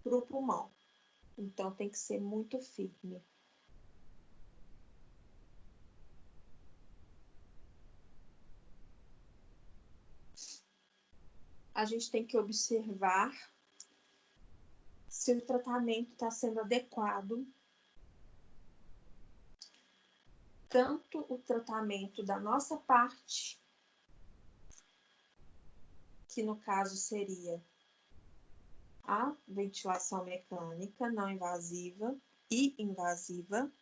para o pulmão. Então tem que ser muito firme. A gente tem que observar se o tratamento está sendo adequado, tanto o tratamento da nossa parte, que no caso seria a ventilação mecânica não invasiva e invasiva,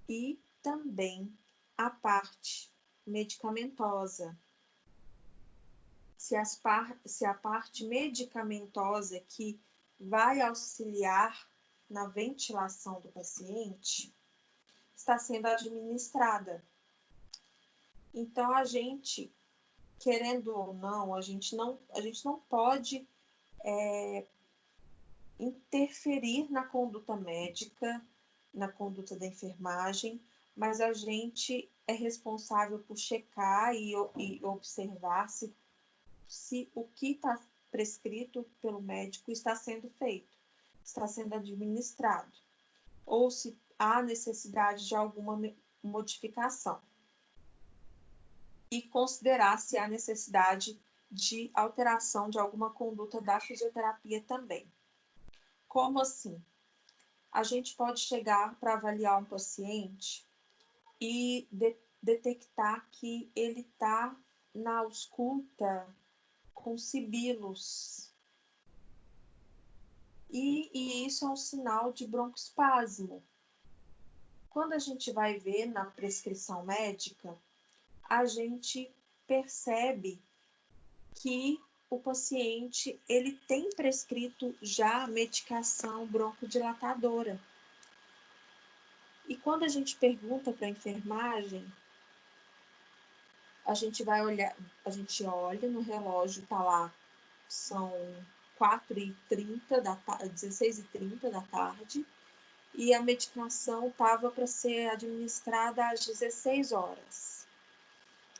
e também a parte medicamentosa. Se a parte medicamentosa que vai auxiliar na ventilação do paciente está sendo administrada. Então, a gente, querendo ou não, a gente não pode interferir na conduta médica, na conduta da enfermagem, mas a gente é responsável por checar e observar se o que está prescrito pelo médico está sendo feito, está sendo administrado, ou se há necessidade de alguma modificação. E considerar se há necessidade de alteração de alguma conduta da fisioterapia também. Como assim? A gente pode chegar para avaliar um paciente e detectar que ele está na ausculta com sibilos. E isso é um sinal de broncoespasmo. Quando a gente vai ver na prescrição médica, a gente percebe que o paciente ele tem prescrito já medicação broncodilatadora. E quando a gente pergunta para a enfermagem, a gente olha no relógio, tá lá, são 16h30 da tarde, e a medicação estava para ser administrada às 16 horas.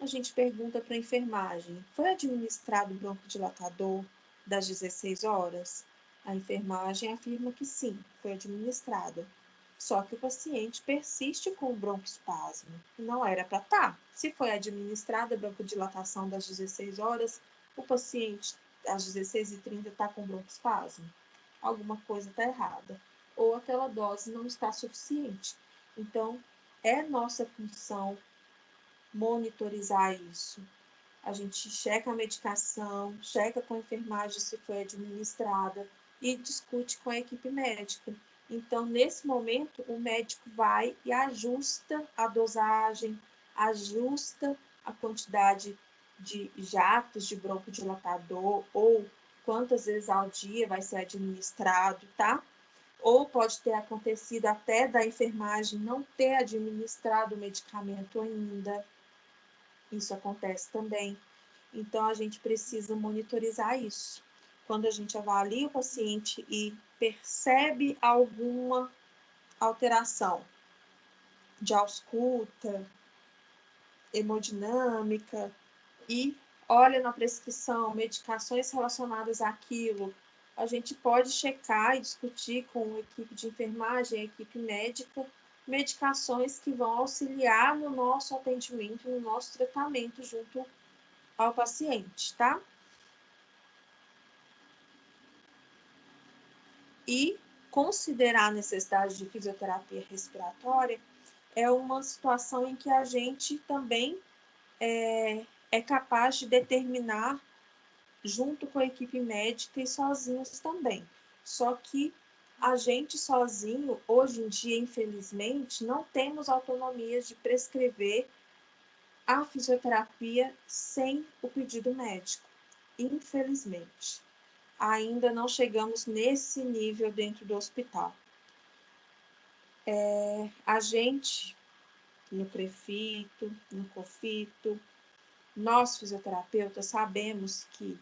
A gente pergunta para a enfermagem, foi administrado o broncodilatador das 16 horas? A enfermagem afirma que sim, foi administrado. Só que o paciente persiste com o broncoespasmo. Não era para estar. Se foi administrada a broncodilatação das 16 horas, o paciente às 16h30 está com broncoespasmo. Alguma coisa está errada. Ou aquela dose não está suficiente. Então, é nossa função monitorizar isso. A gente checa a medicação, checa com a enfermagem se foi administrada e discute com a equipe médica. Então, nesse momento, o médico vai e ajusta a dosagem, ajusta a quantidade de jatos de broncodilatador ou quantas vezes ao dia vai ser administrado, tá? Ou pode ter acontecido até da enfermagem não ter administrado o medicamento ainda. Isso acontece também. Então, a gente precisa monitorizar isso. Quando a gente avalia o paciente e percebe alguma alteração de ausculta, hemodinâmica, e olha na prescrição medicações relacionadas àquilo, a gente pode checar e discutir com a equipe de enfermagem, a equipe médica, medicações que vão auxiliar no nosso atendimento, no nosso tratamento junto ao paciente, tá? E considerar a necessidade de fisioterapia respiratória é uma situação em que a gente também é capaz de determinar junto com a equipe médica e sozinhos também. Só que a gente sozinho, hoje em dia, infelizmente, não temos autonomia de prescrever a fisioterapia sem o pedido médico. Infelizmente, ainda não chegamos nesse nível dentro do hospital. A gente, no Prefito, no COFITO, nós fisioterapeutas sabemos que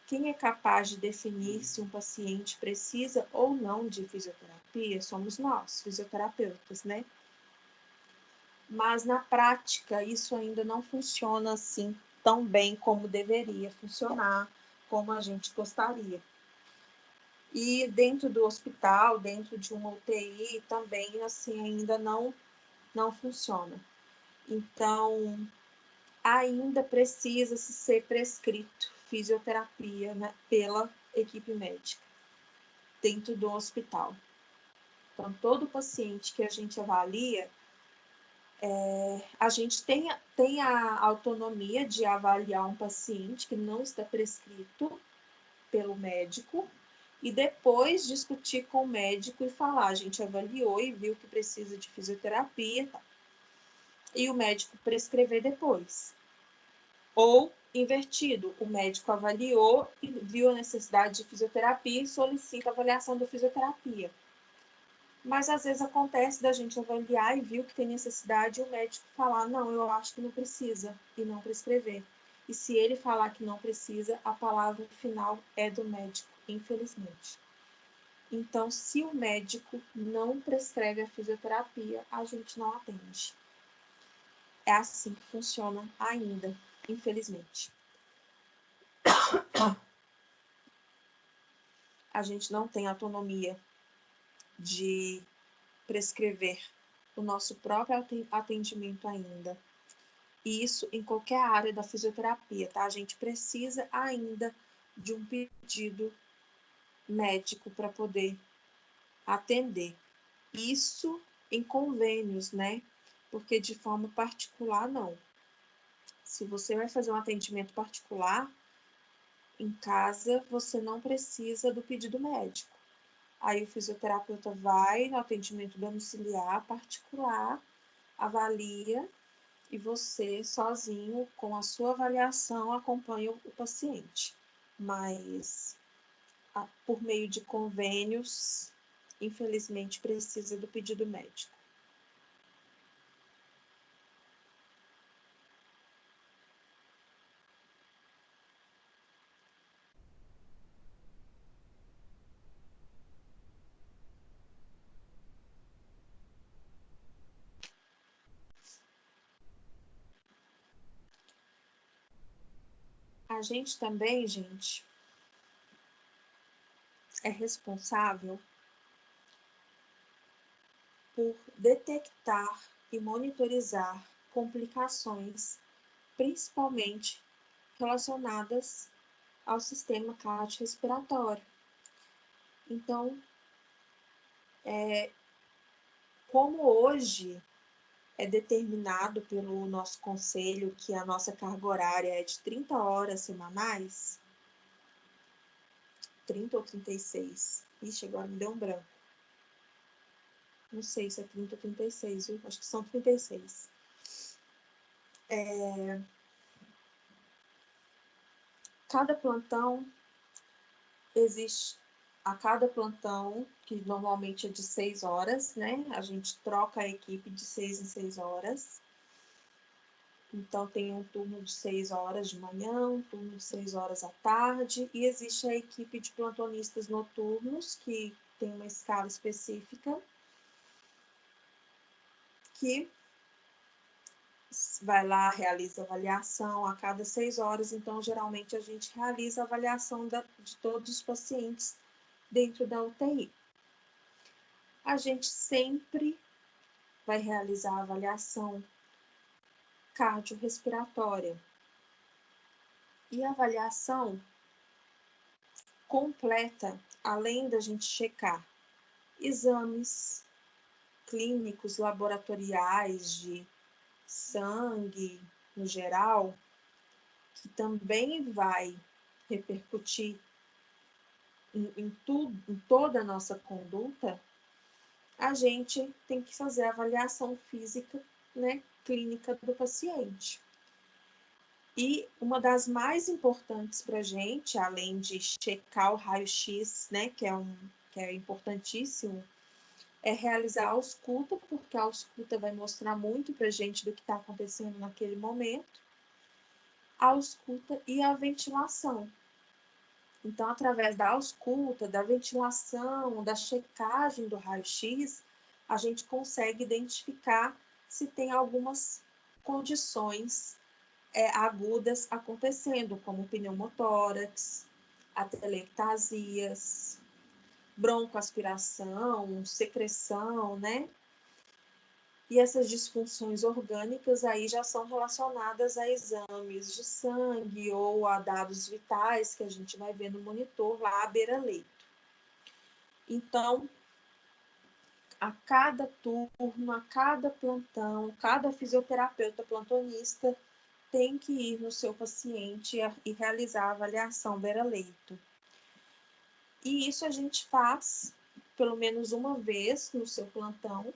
quem é capaz de definir se um paciente precisa ou não de fisioterapia somos nós, fisioterapeutas, né? Mas na prática isso ainda não funciona assim tão bem como deveria funcionar, como a gente gostaria. E dentro do hospital, dentro de uma UTI, também assim ainda não funciona. Então, ainda precisa-se ser prescrito fisioterapia, né, pela equipe médica dentro do hospital. Então, todo paciente que a gente avalia, a gente tem a autonomia de avaliar um paciente que não está prescrito pelo médico e depois discutir com o médico e falar, a gente avaliou e viu que precisa de fisioterapia, tá? E o médico prescrever depois. Ou invertido, o médico avaliou e viu a necessidade de fisioterapia e solicita a avaliação da fisioterapia. Mas às vezes acontece da gente avaliar e viu que tem necessidade e o médico falar, não, eu acho que não precisa, e não prescrever. E se ele falar que não precisa, a palavra final é do médico, infelizmente. Então, se o médico não prescreve a fisioterapia, a gente não atende. É assim que funciona ainda, infelizmente. A gente não tem autonomia de prescrever o nosso próprio atendimento ainda. E isso em qualquer área da fisioterapia, tá? A gente precisa ainda de um pedido médico para poder atender. Isso em convênios, né? Porque de forma particular, não. Se você vai fazer um atendimento particular, em casa, você não precisa do pedido médico. Aí o fisioterapeuta vai no atendimento domiciliar particular, avalia e você, sozinho, com a sua avaliação, acompanha o paciente. Mas, por meio de convênios, infelizmente, precisa do pedido médico. A gente também, gente, é responsável por detectar e monitorizar complicações, principalmente relacionadas ao sistema cardiorrespiratório. Então, como hoje é determinado pelo nosso conselho que a nossa carga horária é de 30 horas semanais, 30 ou 36, ixi, agora me deu um branco. Não sei se é 30 ou 36, viu? Acho que são 36. Cada plantão existe, a cada plantão, que normalmente é de 6 horas, né? A gente troca a equipe de 6 em 6 horas. Então, tem um turno de 6 horas de manhã, um turno de 6 horas à tarde, e existe a equipe de plantonistas noturnos, que tem uma escala específica, que vai lá, realiza avaliação a cada 6 horas. Então, geralmente, a gente realiza a avaliação de todos os pacientes dentro da UTI. A gente sempre vai realizar a avaliação cardiorrespiratória. E a avaliação completa, além da gente checar exames clínicos, laboratoriais de sangue, no geral, que também vai repercutir em toda a nossa conduta, a gente tem que fazer a avaliação física, né, clínica do paciente. E uma das mais importantes para a gente, além de checar o raio-x, né, que é importantíssimo, é realizar a ausculta, porque a ausculta vai mostrar muito para a gente do que está acontecendo naquele momento, a ausculta e a ventilação. Então, através da ausculta, da ventilação, da checagem do raio-x, a gente consegue identificar se tem algumas condições agudas acontecendo, como pneumotórax, atelectasias, broncoaspiração, secreção, né? E essas disfunções orgânicas aí já são relacionadas a exames de sangue ou a dados vitais que a gente vai ver no monitor lá à beira-leito. Então, a cada turno, a cada plantão, cada fisioterapeuta plantonista tem que ir no seu paciente e realizar a avaliação beira-leito. E isso a gente faz pelo menos uma vez no seu plantão.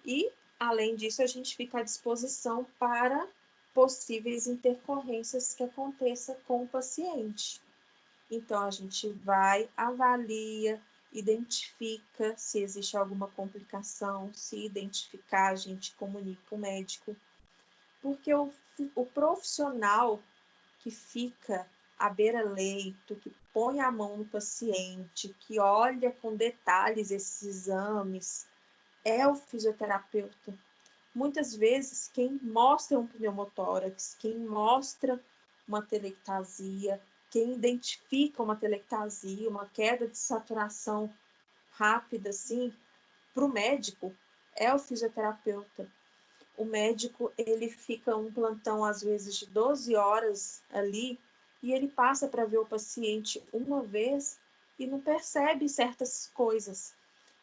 E, além disso, a gente fica à disposição para possíveis intercorrências que aconteçam com o paciente. Então, a gente vai, avalia, identifica se existe alguma complicação, se identificar, a gente comunica o médico. Porque o profissional que fica à beira-leito, que põe a mão no paciente, que olha com detalhes esses exames, é o fisioterapeuta. Muitas vezes, quem mostra um pneumotórax, quem mostra uma telectasia, quem identifica uma telectasia, uma queda de saturação rápida, assim, para o médico, é o fisioterapeuta. O médico, ele fica um plantão, às vezes, de 12 horas ali, e ele passa para ver o paciente uma vez e não percebe certas coisas.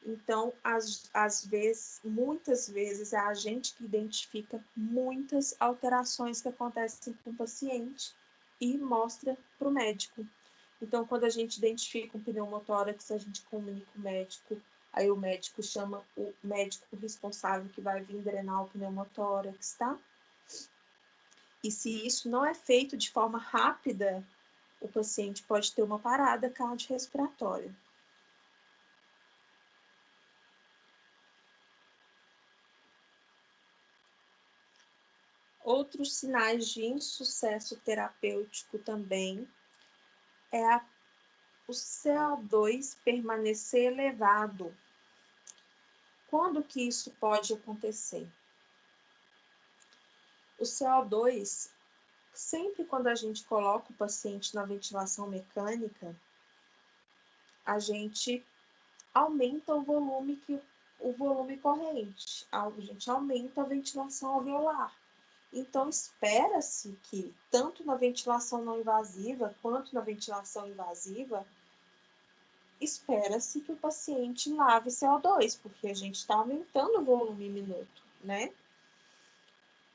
Então, às vezes, muitas vezes, é a gente que identifica muitas alterações que acontecem com o paciente e mostra para o médico. Então, quando a gente identifica um pneumotórax, a gente comunica o médico, aí o médico chama o médico responsável que vai vir drenar o pneumotórax, tá? E se isso não é feito de forma rápida, o paciente pode ter uma parada cardiorrespiratória. Outros sinais de insucesso terapêutico também é o CO2 permanecer elevado. Quando que isso pode acontecer? O CO2, sempre quando a gente coloca o paciente na ventilação mecânica, a gente aumenta o volume corrente, a gente aumenta a ventilação alveolar. Então, espera-se que, tanto na ventilação não invasiva quanto na ventilação invasiva, espera-se que o paciente lave CO2, porque a gente está aumentando o volume minuto, né?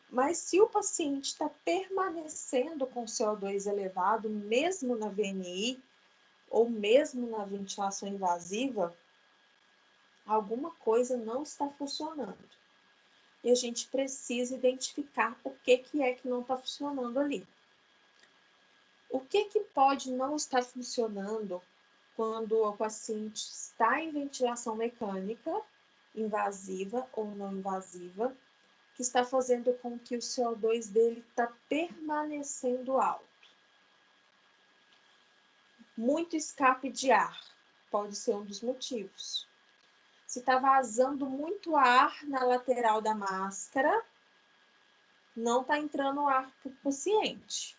Mas se o paciente está permanecendo com CO2 elevado, mesmo na VNI, ou mesmo na ventilação invasiva, alguma coisa não está funcionando. E a gente precisa identificar o que é que não está funcionando ali. O que pode não estar funcionando quando o paciente está em ventilação mecânica, invasiva ou não invasiva, que está fazendo com que o CO2 dele está permanecendo alto? Muito escape de ar pode ser um dos motivos. Se está vazando muito ar na lateral da máscara, não está entrando ar para o paciente.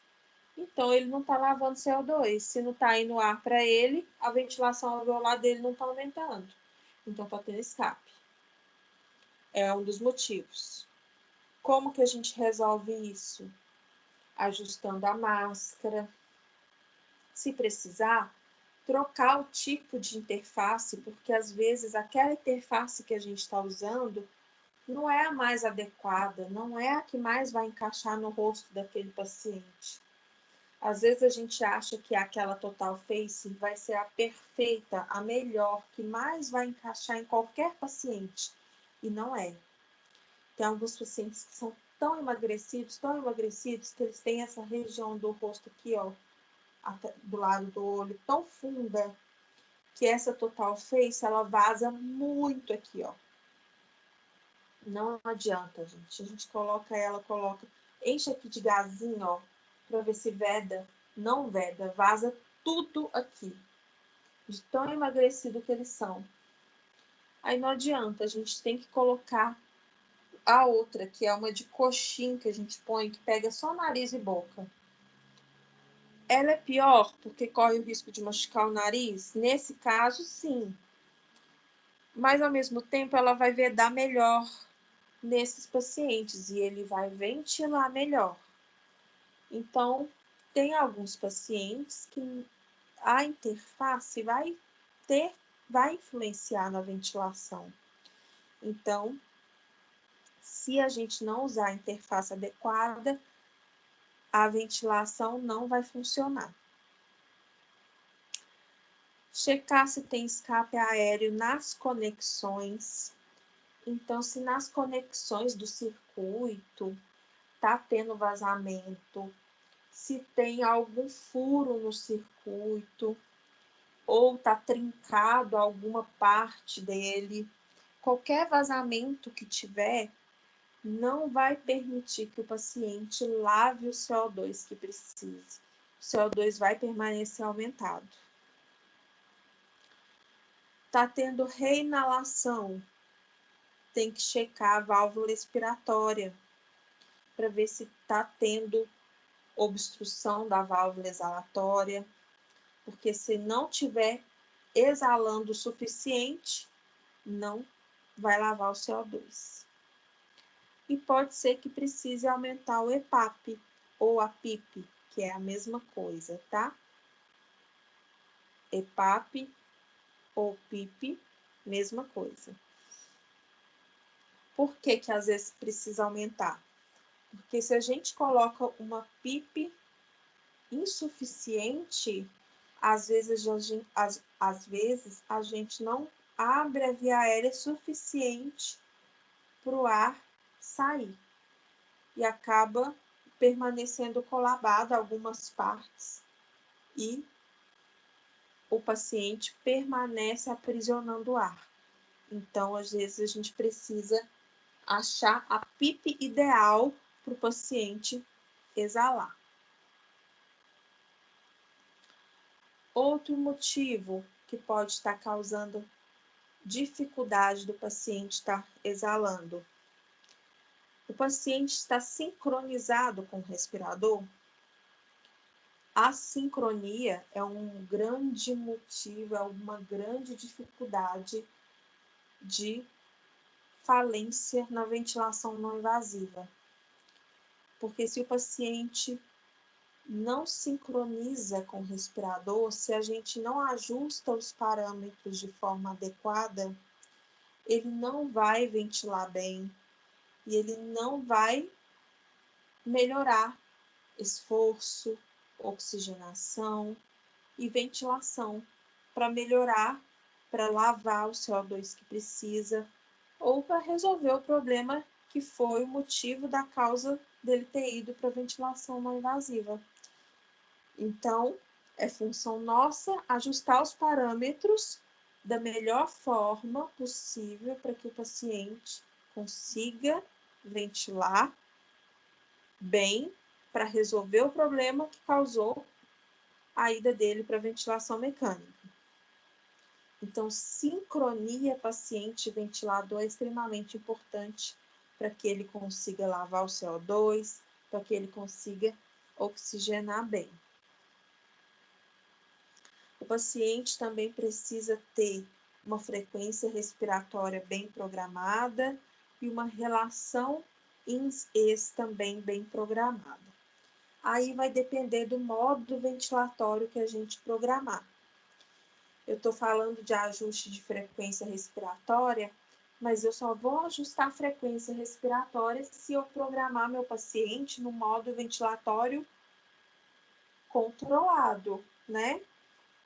então ele não está lavando CO2. Se não está indo ar para ele, a ventilação alveolar dele não está aumentando. Então está tendo escape. É um dos motivos. Como que a gente resolve isso? Ajustando a máscara. Se precisar, trocar o tipo de interface, porque às vezes aquela interface que a gente está usando não é a mais adequada, não é a que mais vai encaixar no rosto daquele paciente. Às vezes a gente acha que aquela Total Face vai ser a perfeita, a melhor, que mais vai encaixar em qualquer paciente. E não é. Tem alguns pacientes que são tão emagrecidos, que eles têm essa região do rosto aqui, ó, do lado do olho, tão funda, que essa Total Face, ela vaza muito aqui, ó. Não adianta, gente. A gente coloca ela, enche aqui de gazinho, ó, pra ver se veda. Não veda, vaza tudo aqui. De tão emagrecido que eles são. Aí não adianta, a gente tem que colocar a outra, que é uma de coxim que a gente põe, que pega só nariz e boca. Ela é pior porque corre o risco de machucar o nariz? Nesse caso, sim. Mas, ao mesmo tempo, ela vai vedar melhor nesses pacientes e ele vai ventilar melhor. Então, tem alguns pacientes que a interface vai influenciar na ventilação. Então, se a gente não usar a interface adequada, a ventilação não vai funcionar. Checar se tem escape aéreo nas conexões. Então, se nas conexões do circuito está tendo vazamento, se tem algum furo no circuito, ou está trincado alguma parte dele, qualquer vazamento que tiver, não vai permitir que o paciente lave o CO2 que precisa. O CO2 vai permanecer aumentado. Está tendo reinalação, tem que checar a válvula expiratória para ver se está tendo obstrução da válvula exalatória, porque se não tiver exalando o suficiente, não vai lavar o CO2. E pode ser que precise aumentar o EPAP ou a PIP, que é a mesma coisa, tá? EPAP ou PIP, mesma coisa. Por que que às vezes precisa aumentar? Porque se a gente coloca uma PIP insuficiente, às vezes a gente não abre a via aérea suficiente para o ar sair e acaba permanecendo colabado algumas partes e o paciente permanece aprisionando o ar. Então, às vezes, a gente precisa achar a PIP ideal para o paciente exalar. Outro motivo que pode estar causando dificuldade do paciente estar exalando. O paciente está sincronizado com o respirador? A sincronia é um grande motivo, é uma grande dificuldade de falência na ventilação não invasiva. Porque se o paciente não sincroniza com o respirador, se a gente não ajusta os parâmetros de forma adequada, ele não vai ventilar bem e ele não vai melhorar esforço, oxigenação e ventilação para melhorar, para lavar o CO2 que precisa ou para resolver o problema que foi o motivo da causa dele ter ido para a ventilação não invasiva. Então, é função nossa ajustar os parâmetros da melhor forma possível para que o paciente consiga ventilar bem para resolver o problema que causou a ida dele para a ventilação mecânica. Então, sincronia paciente-ventilador é extremamente importante para que ele consiga lavar o CO2, para que ele consiga oxigenar bem. O paciente também precisa ter uma frequência respiratória bem programada e uma relação ins-ex também bem programada. Aí vai depender do modo ventilatório que a gente programar. Eu estou falando de ajuste de frequência respiratória, mas eu só vou ajustar a frequência respiratória se eu programar meu paciente no modo ventilatório controlado, né?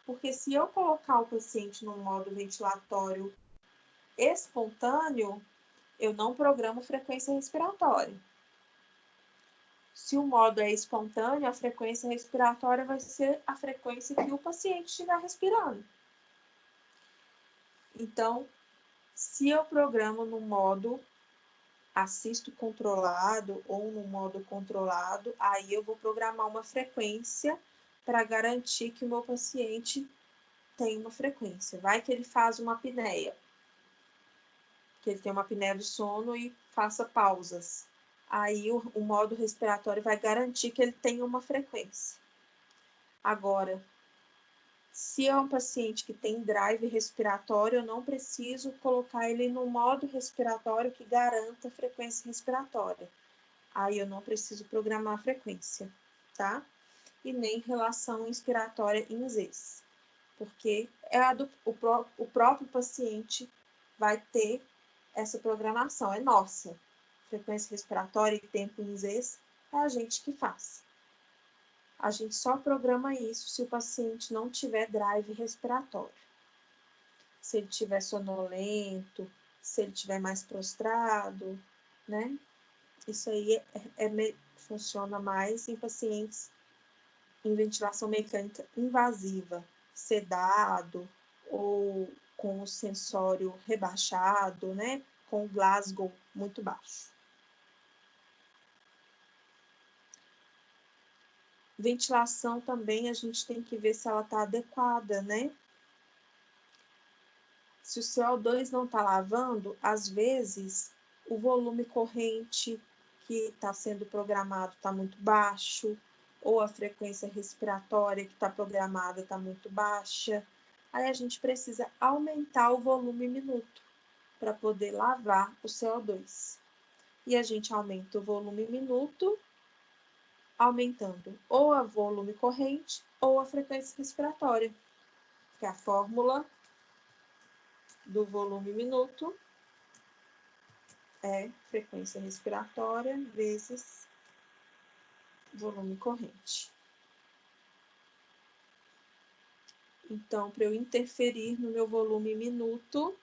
Porque se eu colocar o paciente no modo ventilatório espontâneo, eu não programo frequência respiratória. Se o modo é espontâneo, a frequência respiratória vai ser a frequência que o paciente estiver respirando. Então, se eu programo no modo assisto controlado ou no modo controlado, aí eu vou programar uma frequência para garantir que o meu paciente tem uma frequência. Vai que ele faz uma apneia, que ele tem uma apneia do sono e faça pausas. Aí o modo respiratório vai garantir que ele tenha uma frequência. Agora, se é um paciente que tem drive respiratório, eu não preciso colocar ele no modo respiratório que garanta a frequência respiratória. Aí eu não preciso programar a frequência, tá? E nem relação inspiratória ins-ex, porque o próprio paciente vai ter essa programação, é nossa. Frequência respiratória e tempo ins-ex é a gente que faz. A gente só programa isso se o paciente não tiver drive respiratório. Se ele estiver sonolento, se ele estiver mais prostrado, né? Isso aí funciona mais em pacientes em ventilação mecânica invasiva, sedado ou com o sensório rebaixado, né? Com o Glasgow muito baixo. Ventilação também a gente tem que ver se ela está adequada, né? Se o CO2 não está lavando, às vezes o volume corrente que está sendo programado está muito baixo, ou a frequência respiratória que está programada está muito baixa. Aí a gente precisa aumentar o volume minuto para poder lavar o CO2. E a gente aumenta o volume minuto aumentando ou a volume corrente ou a frequência respiratória, que é a fórmula do volume minuto é frequência respiratória vezes volume corrente. Então, para eu interferir no meu volume minuto,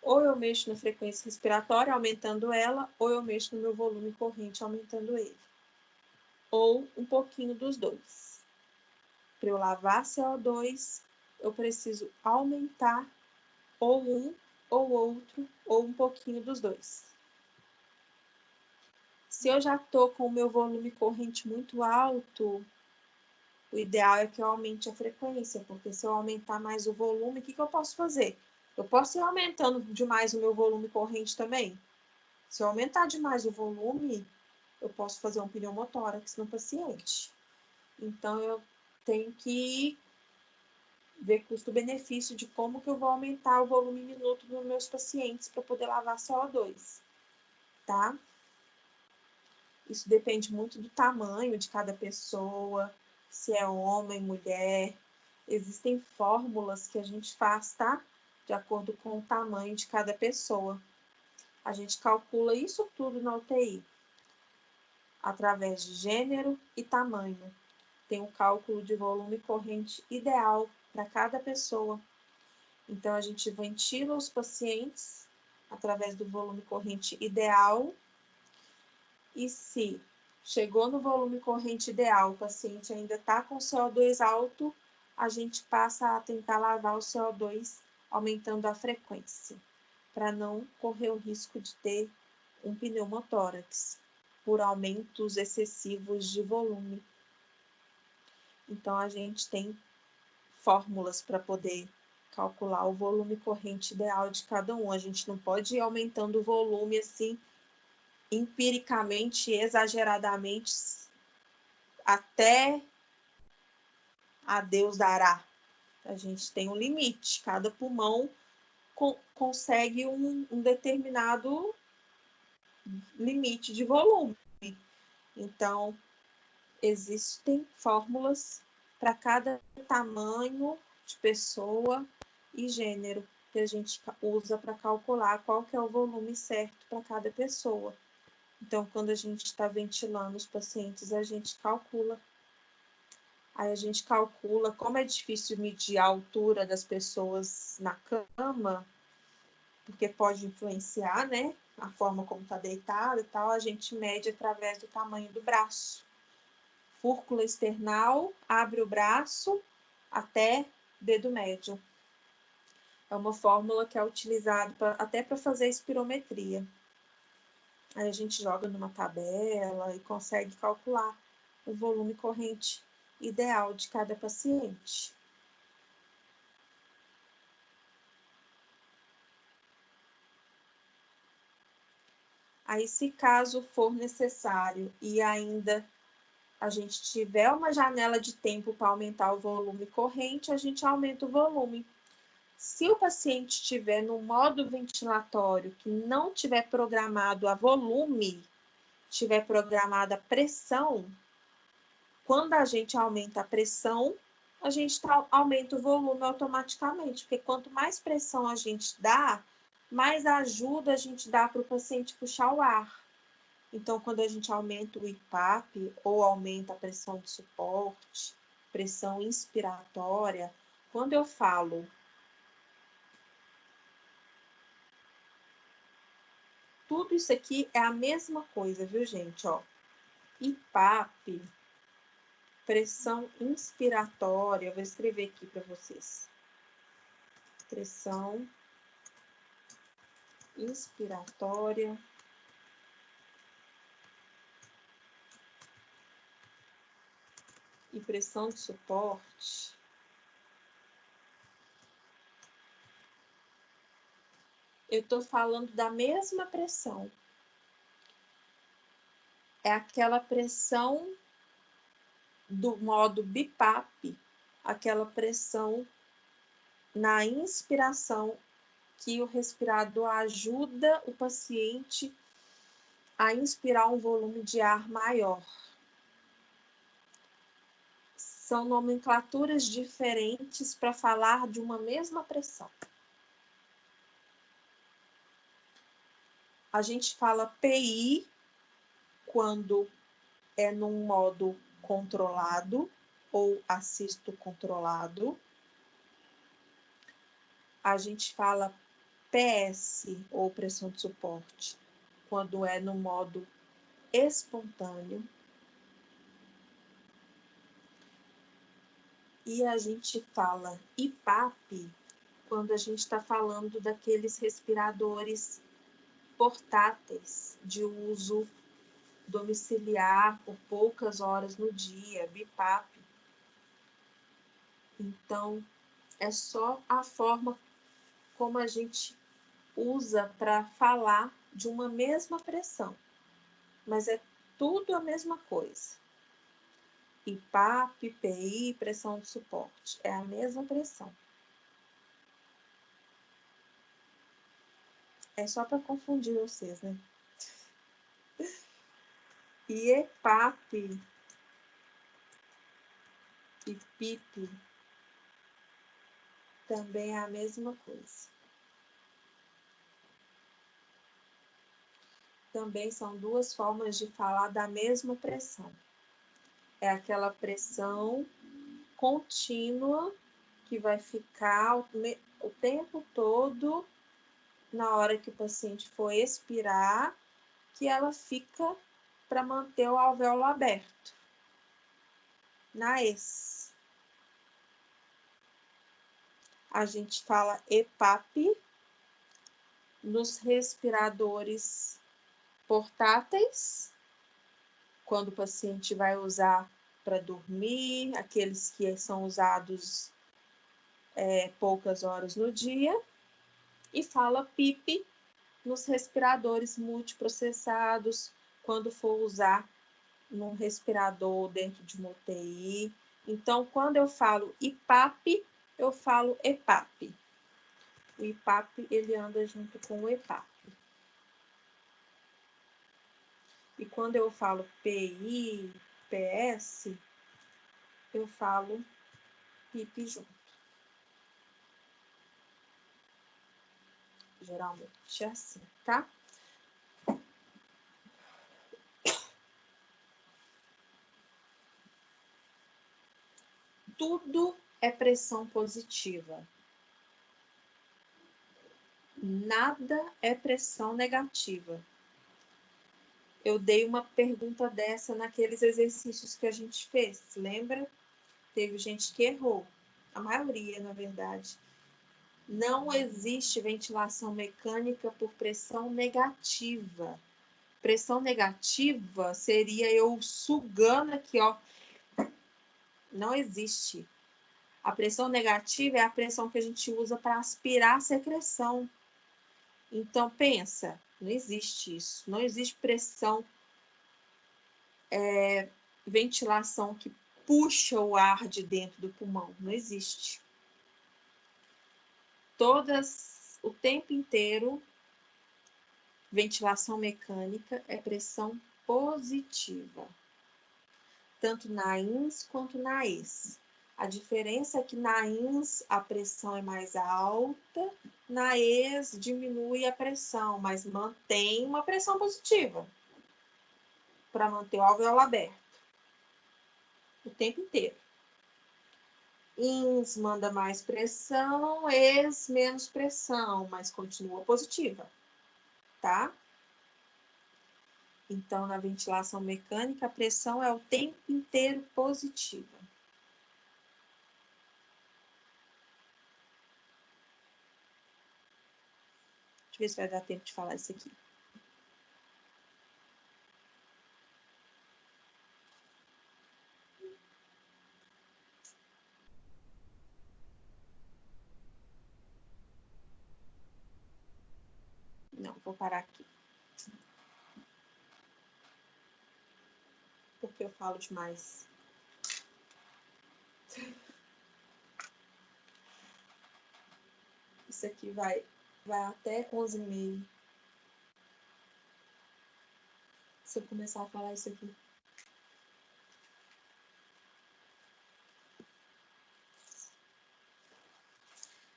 ou eu mexo na frequência respiratória, aumentando ela, ou eu mexo no meu volume corrente, aumentando ele. Ou um pouquinho dos dois. Para eu lavar CO2, eu preciso aumentar ou um, ou outro, ou um pouquinho dos dois. Se eu já estou com o meu volume corrente muito alto, o ideal é que eu aumente a frequência, porque se eu aumentar mais o volume, o que eu posso fazer? Eu posso ir aumentando demais o meu volume corrente também. Se eu aumentar demais o volume, eu posso fazer um pneumotórax no paciente. Então, eu tenho que ver custo-benefício de como que eu vou aumentar o volume minuto dos meus pacientes para poder lavar CO2, tá? Isso depende muito do tamanho de cada pessoa, se é homem, mulher. Existem fórmulas que a gente faz, tá? De acordo com o tamanho de cada pessoa. A gente calcula isso tudo na UTI, através de gênero e tamanho. Tem o cálculo de volume corrente ideal para cada pessoa. Então, a gente ventila os pacientes através do volume corrente ideal. E se chegou no volume corrente ideal, o paciente ainda está com CO2 alto, a gente passa a tentar lavar o CO2 aumentando a frequência, para não correr o risco de ter um pneumotórax por aumentos excessivos de volume. Então, a gente tem fórmulas para poder calcular o volume corrente ideal de cada um. A gente não pode ir aumentando o volume assim empiricamente, exageradamente, até a Deus dará. A gente tem um limite, cada pulmão consegue um determinado limite de volume. Então, existem fórmulas para cada tamanho de pessoa e gênero que a gente usa para calcular qual que é o volume certo para cada pessoa. Então, quando a gente está ventilando os pacientes, a gente calcula. Aí a gente calcula, como é difícil medir a altura das pessoas na cama, porque pode influenciar, né? A forma como está deitado e tal, a gente mede através do tamanho do braço. Fúrcula external, abre o braço até dedo médio. É uma fórmula que é utilizada até para fazer espirometria. Aí a gente joga numa tabela e consegue calcular o volume corrente ideal de cada paciente. Aí, se caso for necessário e ainda a gente tiver uma janela de tempo para aumentar o volume corrente, a gente aumenta o volume. Se o paciente estiver no modo ventilatório que não tiver programado a volume, tiver programada a pressão, quando a gente aumenta a pressão, a gente aumenta o volume automaticamente, porque quanto mais pressão a gente dá, mais ajuda a gente dá para o paciente puxar o ar. Então, quando a gente aumenta o IPAP ou aumenta a pressão de suporte, pressão inspiratória, quando eu falo tudo isso aqui é a mesma coisa, viu, gente? Ó, IPAP, pressão inspiratória, eu vou escrever aqui para vocês. Pressão inspiratória. E pressão de suporte. Eu estou falando da mesma pressão. É aquela pressão do modo BIPAP, aquela pressão na inspiração que o respirador ajuda o paciente a inspirar um volume de ar maior. São nomenclaturas diferentes para falar de uma mesma pressão. A gente fala PI quando é num modo controlado ou assisto controlado. A gente fala PS, ou pressão de suporte, quando é no modo espontâneo. E a gente fala IPAP quando a gente está falando daqueles respiradores portáteis de uso domiciliar por poucas horas no dia, BIPAP. Então, é só a forma como a gente usa para falar de uma mesma pressão, mas é tudo a mesma coisa. IPAP, PI, pressão de suporte, é a mesma pressão. É só para confundir vocês, né? E EPAP e PIP também é a mesma coisa. Também são duas formas de falar da mesma pressão. É aquela pressão contínua que vai ficar o tempo todo na hora que o paciente for expirar, que ela fica para manter o alvéolo aberto. Na ex. A gente fala EPAP nos respiradores portáteis, quando o paciente vai usar para dormir, aqueles que são usados poucas horas no dia, e fala PIP nos respiradores multiprocessados, quando for usar num respirador dentro de uma UTI. Então, quando eu falo IPAP, eu falo EPAP. O IPAP, ele anda junto com o EPAP. E quando eu falo PI, PS, eu falo PIP junto. Geralmente é assim, tá? Tudo é pressão positiva. Nada é pressão negativa. Eu dei uma pergunta dessa naqueles exercícios que a gente fez, lembra? Teve gente que errou, a maioria, na verdade. Não existe ventilação mecânica por pressão negativa. Pressão negativa seria eu sugando aqui, ó. Não existe. A pressão negativa é a pressão que a gente usa para aspirar a secreção. Então, pensa, não existe isso. Não existe pressão, ventilação que puxa o ar de dentro do pulmão. Não existe. O tempo inteiro, ventilação mecânica é pressão positiva. Tanto na INS quanto na ES. A diferença é que na INS a pressão é mais alta, na ES diminui a pressão, mas mantém uma pressão positiva para manter o alvéolo aberto o tempo inteiro. INS manda mais pressão, ES menos pressão, mas continua positiva, tá? Então, na ventilação mecânica, a pressão é o tempo inteiro positiva. Deixa eu ver se vai dar tempo de falar isso aqui. Não, vou parar aqui. Porque eu falo demais. Isso aqui vai até 11h30. Se eu começar a falar isso aqui.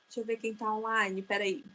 Deixa eu ver quem tá online. Peraí.